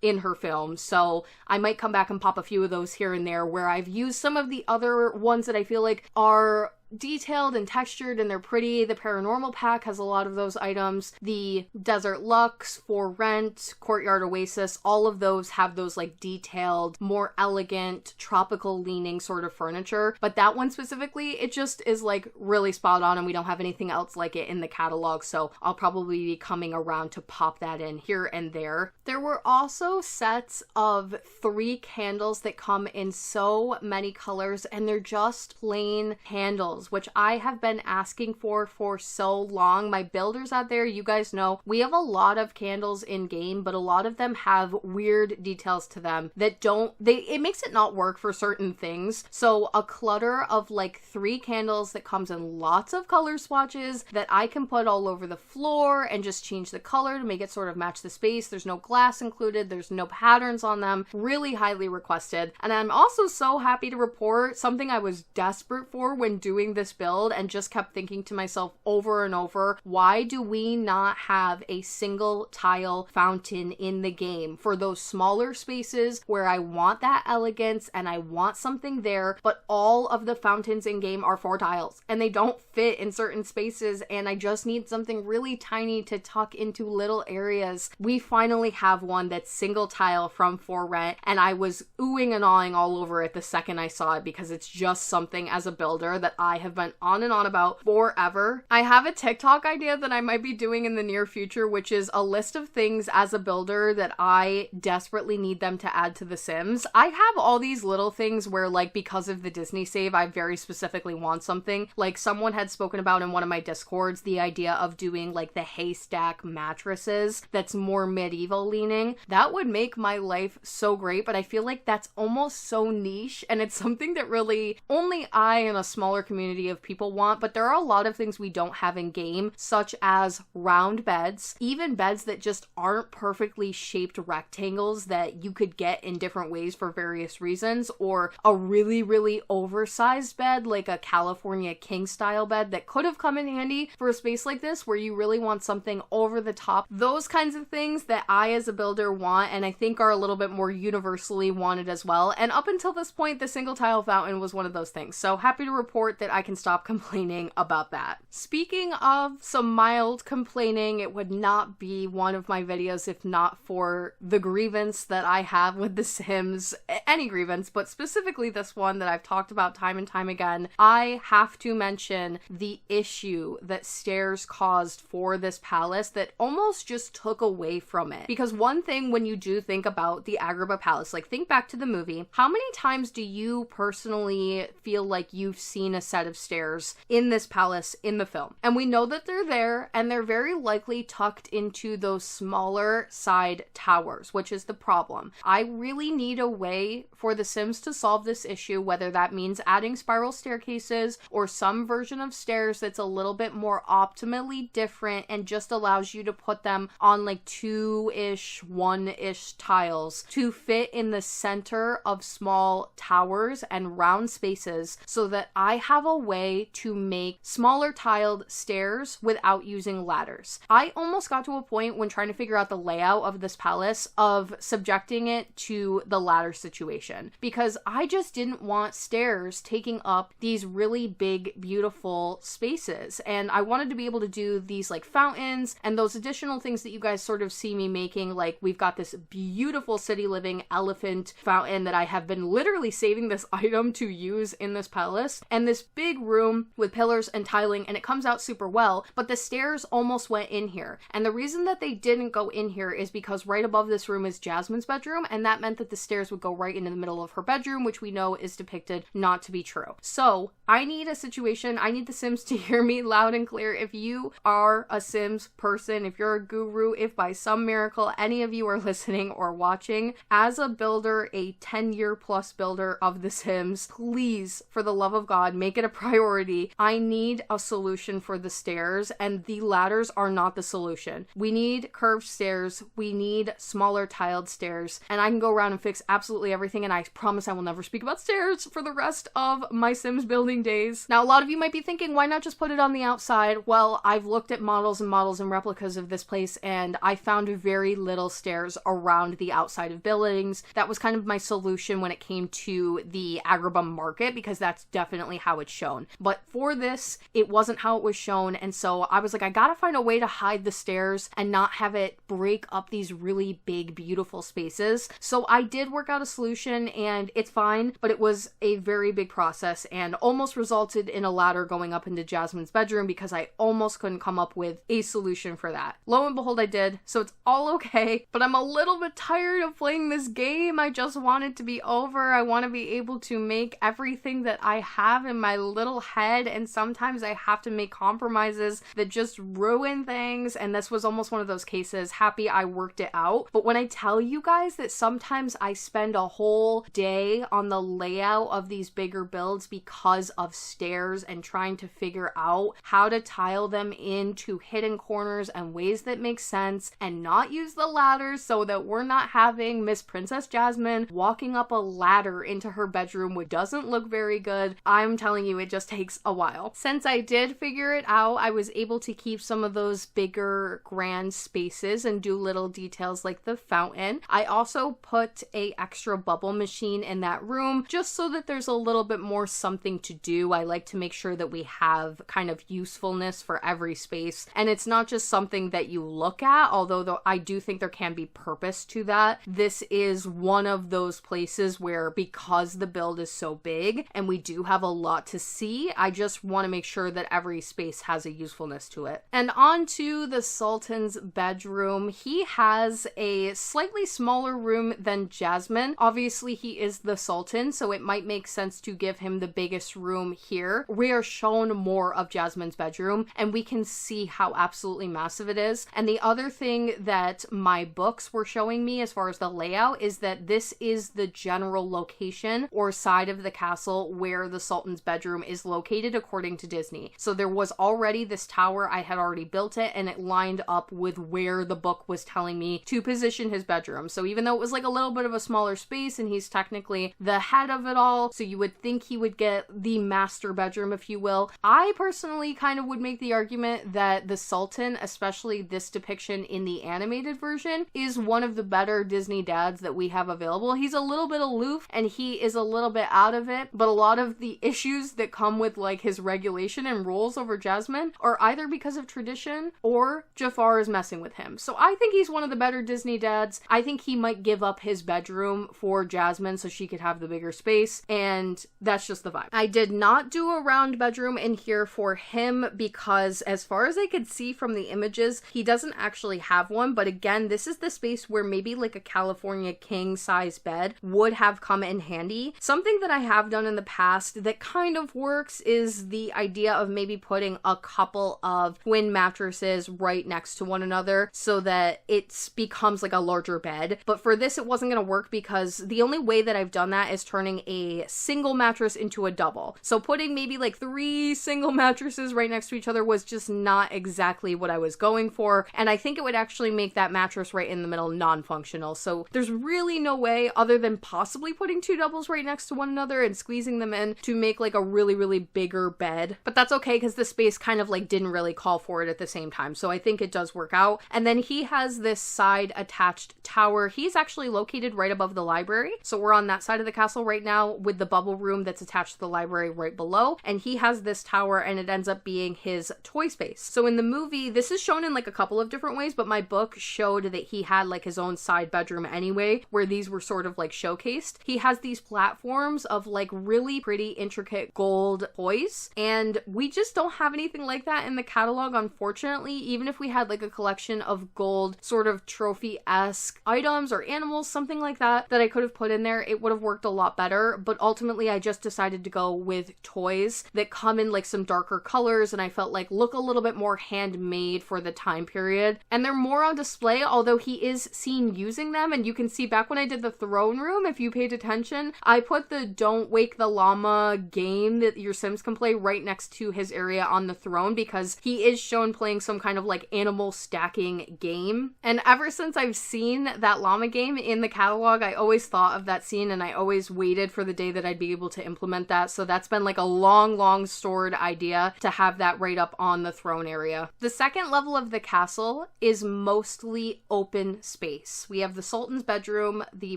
in her film. So I might come back and pop a few of those here and there where I've used some of the other ones that I feel like are detailed and textured and they're pretty. The Paranormal pack has a lot of those items. The Desert Luxe, For Rent, Courtyard Oasis, all of those have those like detailed, more elegant, tropical leaning sort of furniture. But that one specifically, it just is like really spot on, and we don't have anything else like it in the catalog, so I'll probably be coming around to pop that in here and there. There were also sets of 3 candles that come in so many colors, and they're just plain candles, which I have been asking for so long. My builders out there, you guys know, we have a lot of candles in game, but a lot of them have weird details to them that it makes it not work for certain things. So a clutter of like 3 candles that comes in lots of color swatches that I can put all over the floor and just change the color to make it sort of match the space. There's no glass included, there's no patterns on them. Really highly requested. And I'm also so happy to report something I was desperate for when doing doing this build and just kept thinking to myself over and over, why do we not have a single tile fountain in the game for those smaller spaces where I want that elegance and I want something there, but all of the fountains in game are 4 tiles and they don't fit in certain spaces, and I just need something really tiny to tuck into little areas. We finally have one that's single tile from For Rent, and I was oohing and awing all over it the second I saw it because it's just something as a builder that I have been on and on about forever. I have a TikTok idea that I might be doing in the near future, which is a list of things as a builder that I desperately need them to add to The Sims. I have all these little things where, like, because of the Disney save, I very specifically want something. Like, someone had spoken about in one of my Discords the idea of doing like the haystack mattresses that's more medieval leaning. That would make my life so great, but I feel like that's almost so niche, and it's something that really only I and a smaller community of people want. But there are a lot of things we don't have in game, such as round beds, even beds that just aren't perfectly shaped rectangles that you could get in different ways for various reasons, or a really, really oversized bed like a California king style bed that could have come in handy for a space like this where you really want something over the top. Those kinds of things that I as a builder want, and I think are a little bit more universally wanted as well. And up until this point, the single tile fountain was one of those things. So happy to report that I can stop complaining about that. Speaking of some mild complaining, it would not be one of my videos if not for the grievance that I have with The Sims. Any grievance, but specifically this one that I've talked about time and time again. I have to mention the issue that stairs caused for this palace that almost just took away from it. Because one thing when you do think about the Agrabah Palace, like think back to the movie, how many times do you personally feel like you've seen a set of stairs in this palace in the film? And we know that they're there, and they're very likely tucked into those smaller side towers, which is the problem. I really need a way for The Sims to solve this issue, whether that means adding spiral staircases or some version of stairs that's a little bit more optimally different and just allows you to put them on like 2-ish, 1-ish tiles to fit in the center of small towers and round spaces, so that I have a way to make smaller tiled stairs without using ladders. I almost got to a point when trying to figure out the layout of this palace of subjecting it to the ladder situation, because I just didn't want stairs taking up these really big, beautiful spaces. And I wanted to be able to do these like fountains and those additional things that you guys sort of see me making. Like we've got this beautiful city living elephant fountain that I have been literally saving this item to use in this palace, and this big room with pillars and tiling, and it comes out super well, but the stairs almost went in here. And the reason that they didn't go in here is because right above this room is Jasmine's bedroom, and that meant that the stairs would go right into the middle of her bedroom, which we know is depicted not to be true. So I need a situation, I need The Sims to hear me loud and clear. If you are a Sims person, if you're a guru, if by some miracle any of you are listening or watching, as a builder, a 10-year plus builder of The Sims, please, for the love of God, make it a priority. I need a solution for the stairs, and the ladders are not the solution. We need curved stairs, we need smaller tiled stairs, and I can go around and fix absolutely everything, and I promise I will never speak about stairs for the rest of my Sims building days. Now, a lot of you might be thinking, why not just put it on the outside? Well, I've looked at models and replicas of this place, and I found very little stairs around the outside of buildings. That was kind of my solution when it came to the Agrabah market, because that's definitely how it's shown. But for this, it wasn't how it was shown, and so I was like, I gotta find a way to hide the stairs and not have it break up these really big, beautiful spaces. So I did work out a solution, and it's fine, but it was a very big process and almost resulted in a ladder going up into Jasmine's bedroom because I almost couldn't come up with a solution for that. Lo and behold, I did, so it's all okay, but I'm a little bit tired of playing this game. I just want it to be over. I want to be able to make everything that I have in my little head, and sometimes I have to make compromises that just ruin things, and this was almost one of those cases. Happy I worked it out. But when I tell you guys that sometimes I spend a whole day on the layout of these bigger builds because of stairs and trying to figure out how to tile them into hidden corners and ways that make sense and not use the ladders, so that we're not having Miss Princess Jasmine walking up a ladder into her bedroom, which doesn't look very good. I'm telling you, it just takes a while. Since I did figure it out, I was able to keep some of those bigger grand spaces and do little details like the fountain. I also put a extra bubble machine in that room just so that there's a little bit more something to do. I like to make sure that we have kind of usefulness for every space, and it's not just something that you look at, although I do think there can be purpose to that. This is one of those places where, because the build is so big and we do have a lot to see, I just want to make sure that every space has a usefulness to it. And on to the Sultan's bedroom. He has a slightly smaller room than Jasmine. Obviously, he is the Sultan, so it might make sense to give him the biggest room here. We are shown more of Jasmine's bedroom, and we can see how absolutely massive it is. And the other thing that my books were showing me as far as the layout is that this is the general location or side of the castle where the Sultan's bedroom is located according to Disney. So there was already this tower, I had already built it, and it lined up with where the book was telling me to position his bedroom. So even though it was like a little bit of a smaller space and he's technically the head of it all, so you would think he would get the master bedroom, if you will, I personally kind of would make the argument that the Sultan, especially this depiction in the animated version, is one of the better Disney dads that we have available. He's a little bit aloof and he is a little bit out of it, but a lot of the issues that come with like his regulation and rules over Jasmine are either because of tradition or Jafar is messing with him. So I think he's one of the better Disney dads. I think he might give up his bedroom for Jasmine so she could have the bigger space, and that's just the vibe. I did not do a round bedroom in here for him because as far as I could see from the images, he doesn't actually have one, but again, this is the space where maybe like a California king size bed would have come in handy. Something that I have done in the past that kind of works is the idea of maybe putting a couple of twin mattresses right next to one another so that it becomes like a larger bed. But for this, it wasn't going to work because the only way that I've done that is turning a single mattress into a double. So putting maybe like 3 single mattresses right next to each other was just not exactly what I was going for. And I think it would actually make that mattress right in the middle non-functional. So there's really no way other than possibly putting 2 doubles right next to one another and squeezing them in to make like a really, really bigger bed. But that's okay because the space kind of like didn't really call for it at the same time. So I think it does work out. And then he has this side attached tower. He's actually located right above the library. So we're on that side of the castle right now with the bubble room that's attached to the library right below. And he has this tower and it ends up being his toy space. So in the movie, this is shown in like a couple of different ways, but my book showed that he had like his own side bedroom anyway, where these were sort of like showcased. He has these platforms of like really pretty intricate gold toys, and we just don't have anything like that in the catalog, unfortunately. Even if we had like a collection of gold sort of trophy-esque items or animals, something like that I could have put in there, it would have worked a lot better. But ultimately I just decided to go with toys that come in like some darker colors and I felt like look a little bit more handmade for the time period, and they're more on display, although he is seen using them. And you can see back when I did the throne room, if you paid attention, I put the Don't Wake the Llama game that your Sims can play right next to his area on the throne because he is shown playing some kind of like animal stacking game. And ever since I've seen that llama game in the catalog, I always thought of that scene and I always waited for the day that I'd be able to implement that. So that's been like a long stored idea to have that right up on the throne area. The second level of the castle is mostly open space. We have the Sultan's bedroom, the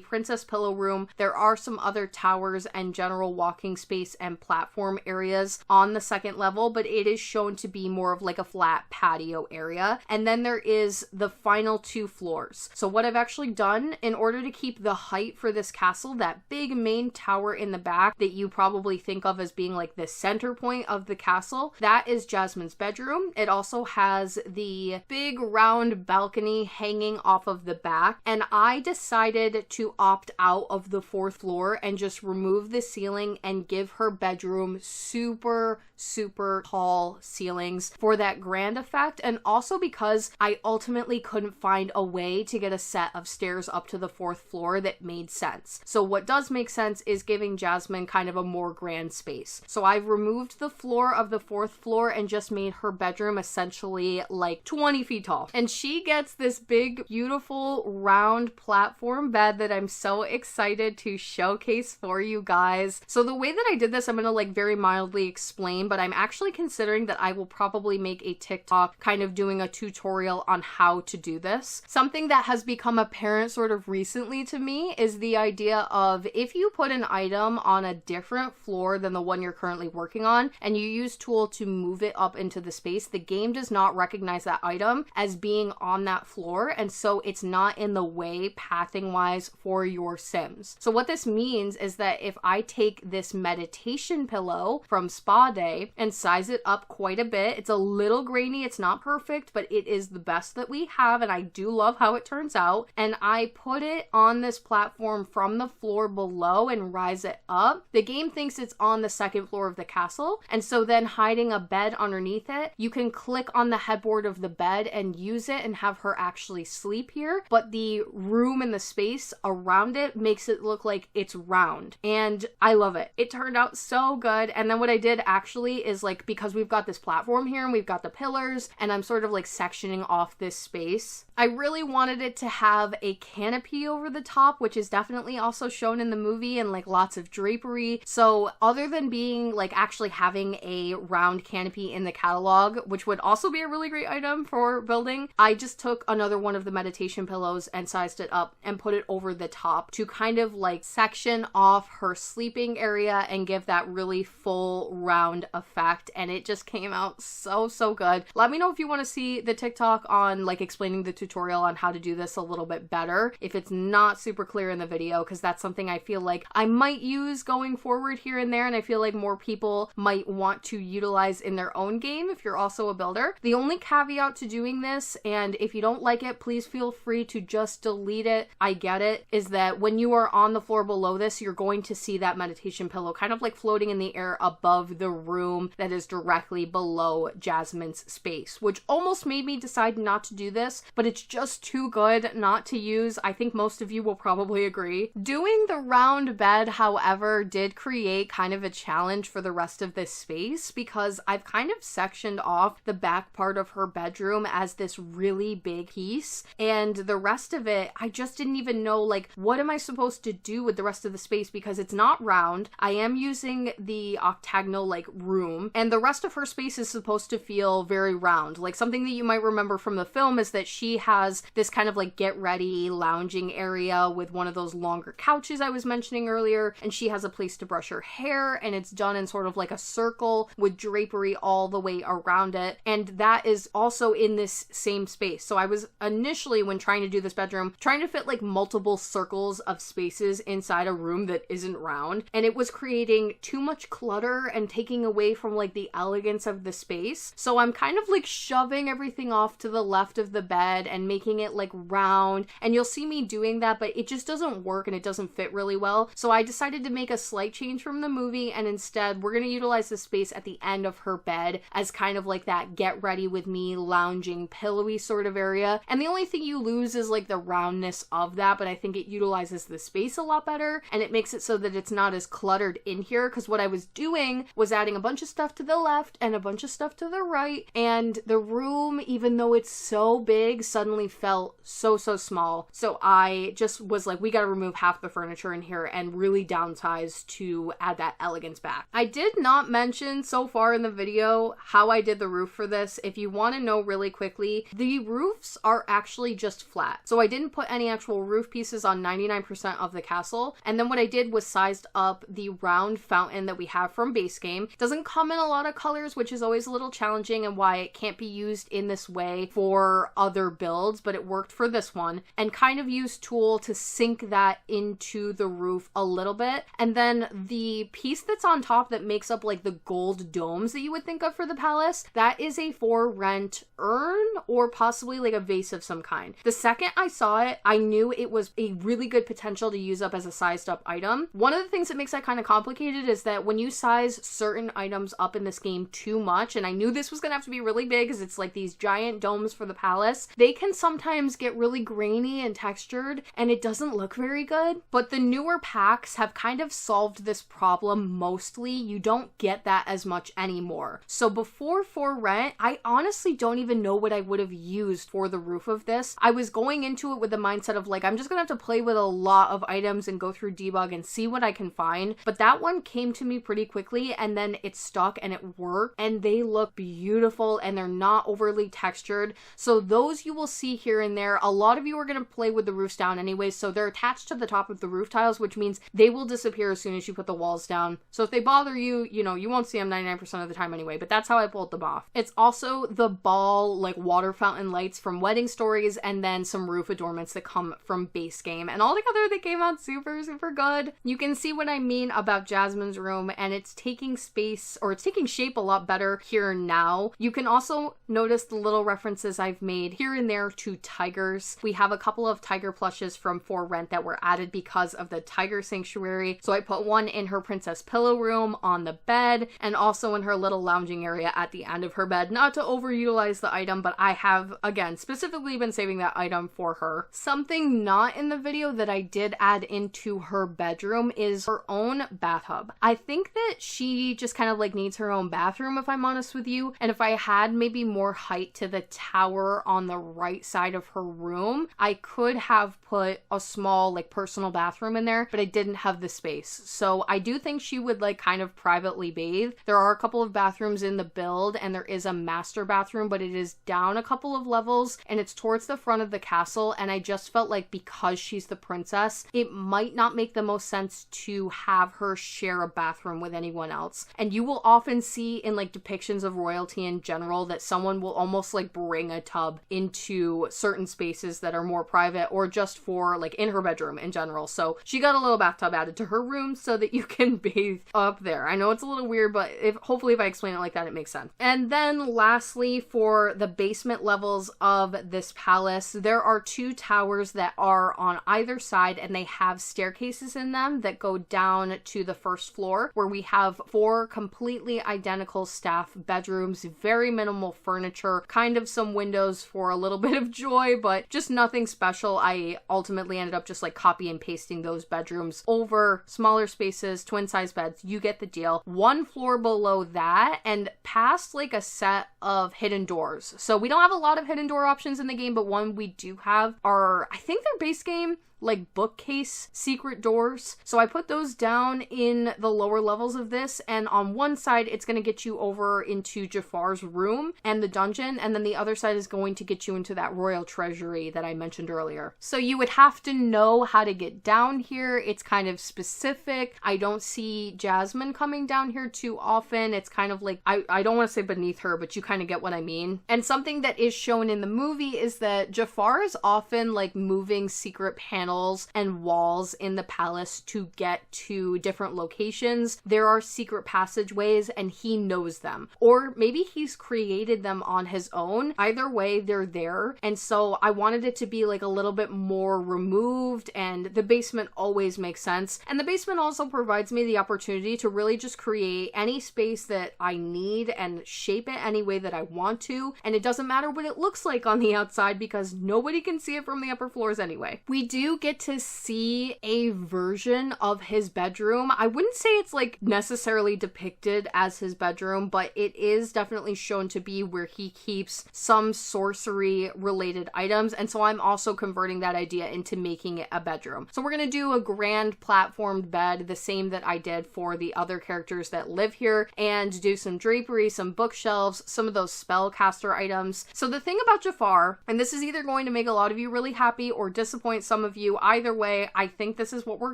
princess pillow room. There are some other towers and general walking space and platform areas on the second level, but it is shown to be more of like a flat patio area. And then there is the final 2 floors. So what I've actually done in order to keep the height for this castle, that big main tower in the back that you probably think of as being like the center point of the castle, that is Jasmine's bedroom. It also has the big round balcony hanging off of the back, and I decided to opt out of the 4th floor and just remove the ceiling and give her bedroom super super tall ceilings for that grand effect, and also because I ultimately couldn't find a way to get a set of stairs up to the 4th floor that made sense. So what does make sense is giving Jasmine kind of a more grand space. So I've removed the floor of the 4th floor and just made her bedroom essentially like 20 feet tall. And she gets this big, beautiful, round platform bed that I'm so excited to showcase for you guys. So the way that I did this, I'm gonna like very mildly explain, but I'm actually considering that I will probably make a TikTok kind of doing a tutorial on how to do this. Something that has become apparent sort of recently to me is the idea of if you put an item on a different floor than the one you're currently working on and you use Tool to move it up into the space, the game does not recognize that item as being on that floor, and so it's not in the way pathing wise for your Sims. So what this means is that if I take this meditation pillow from Spa Day and size it up quite a bit, it's a little grainy, it's not perfect, but it is the best that we have, and I do love how it turns out, and I put it on this platform from the floor below and rise it up, the game thinks it's on the 2nd floor of the castle, and so then hiding a bed underneath it, you can click on the headboard of the bed and use it and have her actually sleep here, but the room and the space around it makes it look like it's round, and I love it. It turned out so good. And then what I did actually is, like, because we've got this platform here and we've got the pillars and I'm sort of like sectioning off this space, I really wanted it to have a canopy over the top, which is definitely also shown in the movie, and like lots of drapery. So other than being like actually having a round canopy in the catalog, which would also be a really great item for building, I just took another one of the meditation pillows and sized it up and put it over the top to kind of like section off her sleeping area and give that really full round effect, and it just came out so good. Let me know if you want to see the TikTok on like explaining the tutorial on how to do this a little bit better if it's not super clear in the video, because that's something I feel like I might use going forward here and there, and I feel like more people might want to utilize in their own game if you're also a builder. The only caveat to doing this, and if you don't like it, please feel free to just delete it, I get it, is that when you are on the floor below this, you're going to see that meditation pillow kind of like floating in the air above the room that is directly below Jasmine's space, which almost made me decide not to do this, but it's just too good not to use. I think most of you will probably agree. Doing the round bed, however, did create kind of a challenge for the rest of this space, because I've kind of sectioned off the back part of her bedroom as this really big piece, and the rest of it, I just didn't even know, like, what am I supposed to do with the rest of the space, because it's not round. I am using the octagonal like room, and the rest of her space is supposed to feel very round. Like, something that you might remember from the film is that she has this kind of like get ready lounging area with one of those longer couches I was mentioning earlier, and she has a place to brush her hair, and it's done in sort of like a circle with drapery all the way around it, and that is also in this same space. So I was initially, when trying to do this bedroom, trying to fit like multiple circles of spaces inside a room that isn't round, and it was creating too much clutter and taking away from like the elegance of the space. So I'm kind of like shoving everything off to the left of the bed and making it like round, and you'll see me doing that, but it just doesn't work and it doesn't fit really well. So I decided to make a slight change from the movie, and instead we're going to utilize the space at the end of her bed as kind of like that get ready with me lounging pillowy sort of area. And the only thing you lose is like the roundness of that, but I think it utilizes the space a lot better, and it makes it so that it's not as cluttered in here, because what I was doing was adding a bunch of stuff to the left and a bunch of stuff to the right, and the room, even though it's so big, suddenly felt so small. So I just was like, we gotta remove half the furniture in here and really downsize to add that elegance back. I did not mention so far in the video how I did the roof for this. If you want to know really quickly, the roofs are actually just flat. So I didn't put any actual roof pieces on 99% of the castle, and then what I did was sized up the round fountain that we have from base game. It doesn't come in a lot of colors, which is always a little challenging and why it can't be used in this way for other builds, but it worked for this one, and kind of used Tool to sink that into the roof a little bit. And then the piece that's on top that makes up like the gold domes that you would think of for the palace, that is a for rent urn or possibly like a vase of some kind. The second I saw it, I knew it was a really good potential to use up as a sized up item. One of the things that makes that kind of complicated is that when you size certain items items up in this game too much, and I knew this was gonna have to be really big because it's like these giant domes for the palace. They can sometimes get really grainy and textured, and it doesn't look very good, but the newer packs have kind of solved this problem mostly. You don't get that as much anymore. So before For Rent, I honestly don't even know what I would have used for the roof of this. I was going into it with the mindset of like, I'm just gonna have to play with a lot of items and go through debug and see what I can find, but that one came to me pretty quickly, and then it stuck and it worked, and they look beautiful and they're not overly textured. So those you will see here and there. A lot of you are going to play with the roofs down anyway, so they're attached to the top of the roof tiles, which means they will disappear as soon as you put the walls down. So if they bother you, you know, you won't see them 99% of the time anyway, but that's how I pulled them off. It's also the ball, like water fountain lights from Wedding Stories, and then some roof adornments that come from base game, and all together they came out super, super good. You can see what I mean about Jasmine's room, and it's taking space, or it's taking shape a lot better here now. You can also notice the little references I've made here and there to tigers. We have a couple of tiger plushes from For Rent that were added because of the tiger sanctuary. So I put one in her princess pillow room on the bed, and also in her little lounging area at the end of her bed. Not to overutilize the item, but I have, again, specifically been saving that item for her. Something not in the video that I did add into her bedroom is her own bathtub. I think that she just kind of like needs her own bathroom, if I'm honest with you. And if I had maybe more height to the tower on the right side of her room, I could have put a small like personal bathroom in there, but I didn't have the space. So I do think she would like kind of privately bathe. There are a couple of bathrooms in the build, and there is a master bathroom, but it is down a couple of levels and it's towards the front of the castle. And I just felt like because she's the princess, it might not make the most sense to have her share a bathroom with anyone else. And you will often see in like depictions of royalty in general that someone will almost like bring a tub into certain spaces that are more private, or just for like in her bedroom in general. So she got a little bathtub added to her room so that you can bathe up there. I know it's a little weird, but hopefully if I explain it like that, it makes sense. And then lastly, for the basement levels of this palace, there are two towers that are on either side, and they have staircases in them that go down to the first floor, where we have 4 completely identical staff bedrooms, very minimal furniture, kind of some windows for a little bit of joy, but just nothing special. I ultimately ended up just like copy and pasting those bedrooms over smaller spaces, twin size beds. You get the deal. 1 floor below that and past like a set of hidden doors. So we don't have a lot of hidden door options in the game, but one we do have are, I think they're base game like bookcase secret doors. So I put those down in the lower levels of this, and on one side it's going to get you over into Jafar's room and the dungeon, and then the other side is going to get you into that royal treasury that I mentioned earlier. So you would have to know how to get down here. It's kind of specific. I don't see Jasmine coming down here too often. It's kind of like, I don't want to say beneath her, but you kind of get what I mean. And something that is shown in the movie is that Jafar is often like moving secret panels and walls in the palace to get to different locations. There are secret passageways and he knows them, or maybe he's created them on his own. Either way, they're there. And so I wanted it to be like a little bit more removed, and the basement always makes sense. And the basement also provides me the opportunity to really just create any space that I need and shape it any way that I want to. And it doesn't matter what it looks like on the outside because nobody can see it from the upper floors anyway. We do get to see a version of his bedroom. I wouldn't say it's like necessarily depicted as his bedroom, but it is definitely shown to be where he keeps some sorcery related items. And so I'm also converting that idea into making it a bedroom. So we're going to do a grand platformed bed, the same that I did for the other characters that live here, and do some drapery, some bookshelves, some of those spellcaster items. So the thing about Jafar, and this is either going to make a lot of you really happy or disappoint some of you, either way, I think this is what we're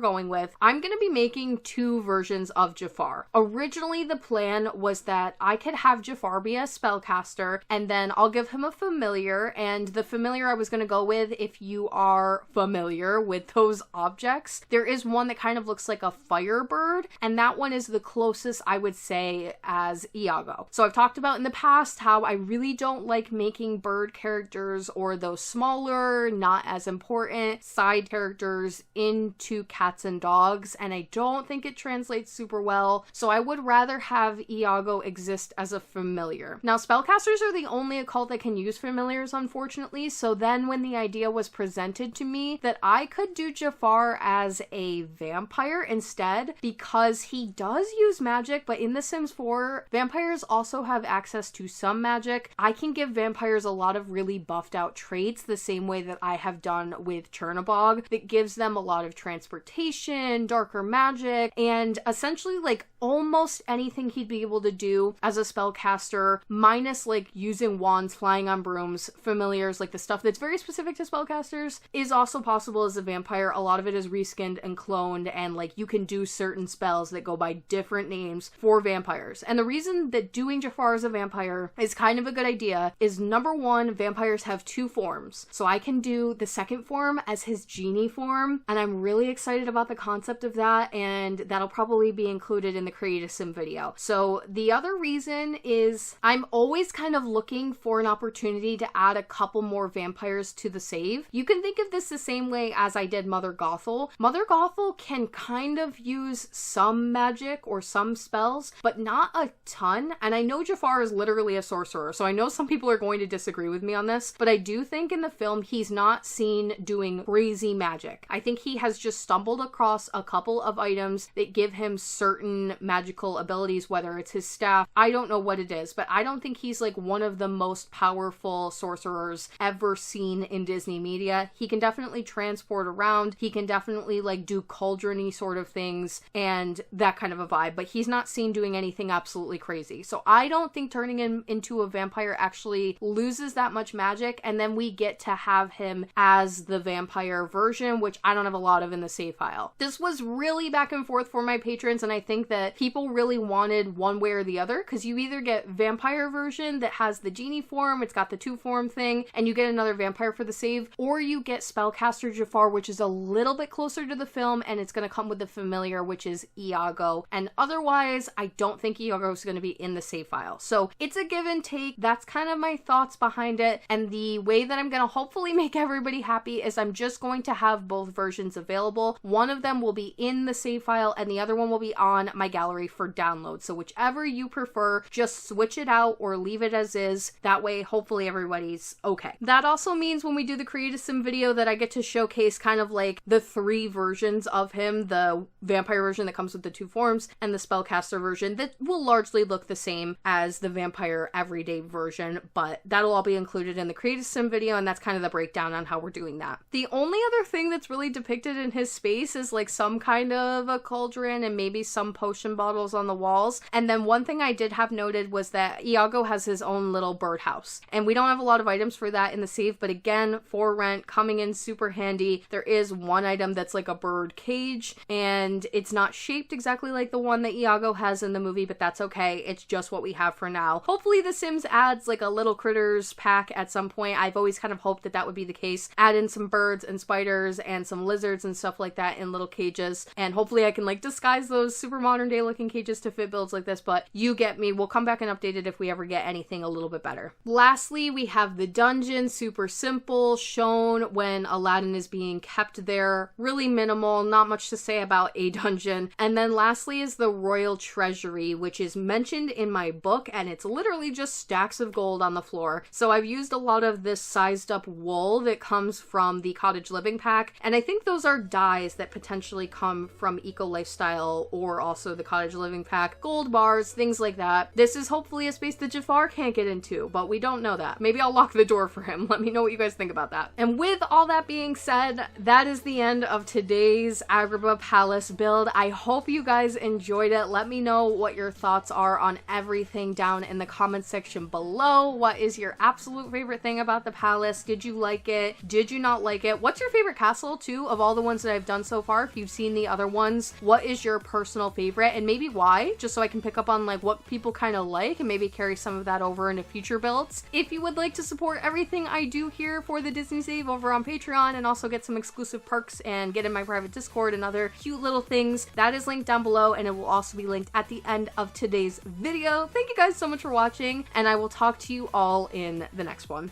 going with. I'm going to be making 2 versions of Jafar. Originally, the plan was that I could have Jafar be a spellcaster, and then I'll give him a familiar, and the familiar I was going to go with, if you are familiar with those objects, there is one that kind of looks like a firebird, and that one is the closest I would say as Iago. So I've talked about in the past how I really don't like making bird characters or those smaller, not as important side side characters into cats and dogs, and I don't think it translates super well, so I would rather have Iago exist as a familiar. Now, spellcasters are the only occult that can use familiars, unfortunately, so then when the idea was presented to me that I could do Jafar as a vampire instead, because he does use magic, but in The Sims 4, vampires also have access to some magic. I can give vampires a lot of really buffed out traits the same way that I have done with Chernobog, that gives them a lot of transportation, darker magic, and essentially like almost anything he'd be able to do as a spellcaster, minus like using wands, flying on brooms, familiars, like the stuff that's very specific to spellcasters, is also possible as a vampire. A lot of it is reskinned and cloned, and like you can do certain spells that go by different names for vampires. And the reason that doing Jafar as a vampire is kind of a good idea is, number one, vampires have two forms. So I can do the second form as his genie form, and I'm really excited about the concept of that, and that'll probably be included in the Create a Sim video. So the other reason is I'm always kind of looking for an opportunity to add a couple more vampires to the save. You can think of this the same way as I did Mother Gothel. Mother Gothel can kind of use some magic or some spells, but not a ton. And I know Jafar is literally a sorcerer, so I know some people are going to disagree with me on this, but I do think in the film he's not seen doing crazy magic. I think he has just stumbled across a couple of items that give him certain magical abilities, whether it's his staff. I don't know what it is, but I don't think he's like one of the most powerful sorcerers ever seen in Disney media. He can definitely transport around. He can definitely like do cauldron-y sort of things and that kind of a vibe, but he's not seen doing anything absolutely crazy. So I don't think turning him into a vampire actually loses that much magic, and then we get to have him as the vampire version, which I don't have a lot of in the save file. This was really back and forth for my patrons, and I think that people really wanted one way or the other, because you either get vampire version that has the genie form, it's got the two form thing, and you get another vampire for the save, or you get spellcaster Jafar, which is a little bit closer to the film, and it's going to come with the familiar, which is Iago. And otherwise, I don't think Iago is going to be in the save file. So it's a give and take. That's kind of my thoughts behind it, and the way that I'm going to hopefully make everybody happy is I'm just going to have both versions available. One of them will be in the save file, and the other one will be on my gallery for download. So whichever you prefer, just switch it out or leave it as is. That way, hopefully everybody's okay. That also means when we do the Create a Sim video that I get to showcase kind of like the three versions of him, the vampire version that comes with the two forms, and the spellcaster version that will largely look the same as the vampire everyday version, but that'll all be included in the Create a Sim video, and that's kind of the breakdown on how we're doing that. The only other thing that's really depicted in his space is like some kind of a cauldron and maybe some potion bottles on the walls. And then one thing I did have noted was that Iago has his own little birdhouse, and we don't have a lot of items for that in the save, but again, for rent, coming in super handy. There is one item that's like a bird cage, and it's not shaped exactly like the one that Iago has in the movie, but that's okay. It's just what we have for now. Hopefully The Sims adds like a little critters pack at some point. I've always kind of hoped that that would be the case. Add in some birds and spiders and some lizards and stuff like that in little cages, and hopefully I can like disguise those super modern day looking cages to fit builds like this, but you get me. We'll come back and update it if we ever get anything a little bit better. Lastly, we have the dungeon, super simple, shown when Aladdin is being kept there. Really minimal, not much to say about a dungeon. And then lastly is the royal treasury, which is mentioned in my book, and it's literally just stacks of gold on the floor. So I've used a lot of this sized up wool that comes from the cottage living pack, and I think those are dyes that potentially come from Eco Lifestyle or also the cottage living pack, gold bars, things like that. This is hopefully a space that Jafar can't get into, but we don't know that. Maybe I'll lock the door for him. Let me know what you guys think about that. And with all that being said, that is the end of today's Agrabah Palace build. I hope you guys enjoyed it. Let me know what your thoughts are on everything down in the comment section below. What is your absolute favorite thing about the palace? Did you like it? Did you not like it? What's your favorite castle too of all the ones that I've done so far? If you've seen the other ones, what is your personal favorite and maybe why? Just so I can pick up on like what people kind of like and maybe carry some of that over into future builds. If you would like to support everything I do here for the Disney Save over on Patreon and also get some exclusive perks and get in my private Discord and other cute little things, that is linked down below, and it will also be linked at the end of today's video. Thank you guys so much for watching, and I will talk to you all in the next one.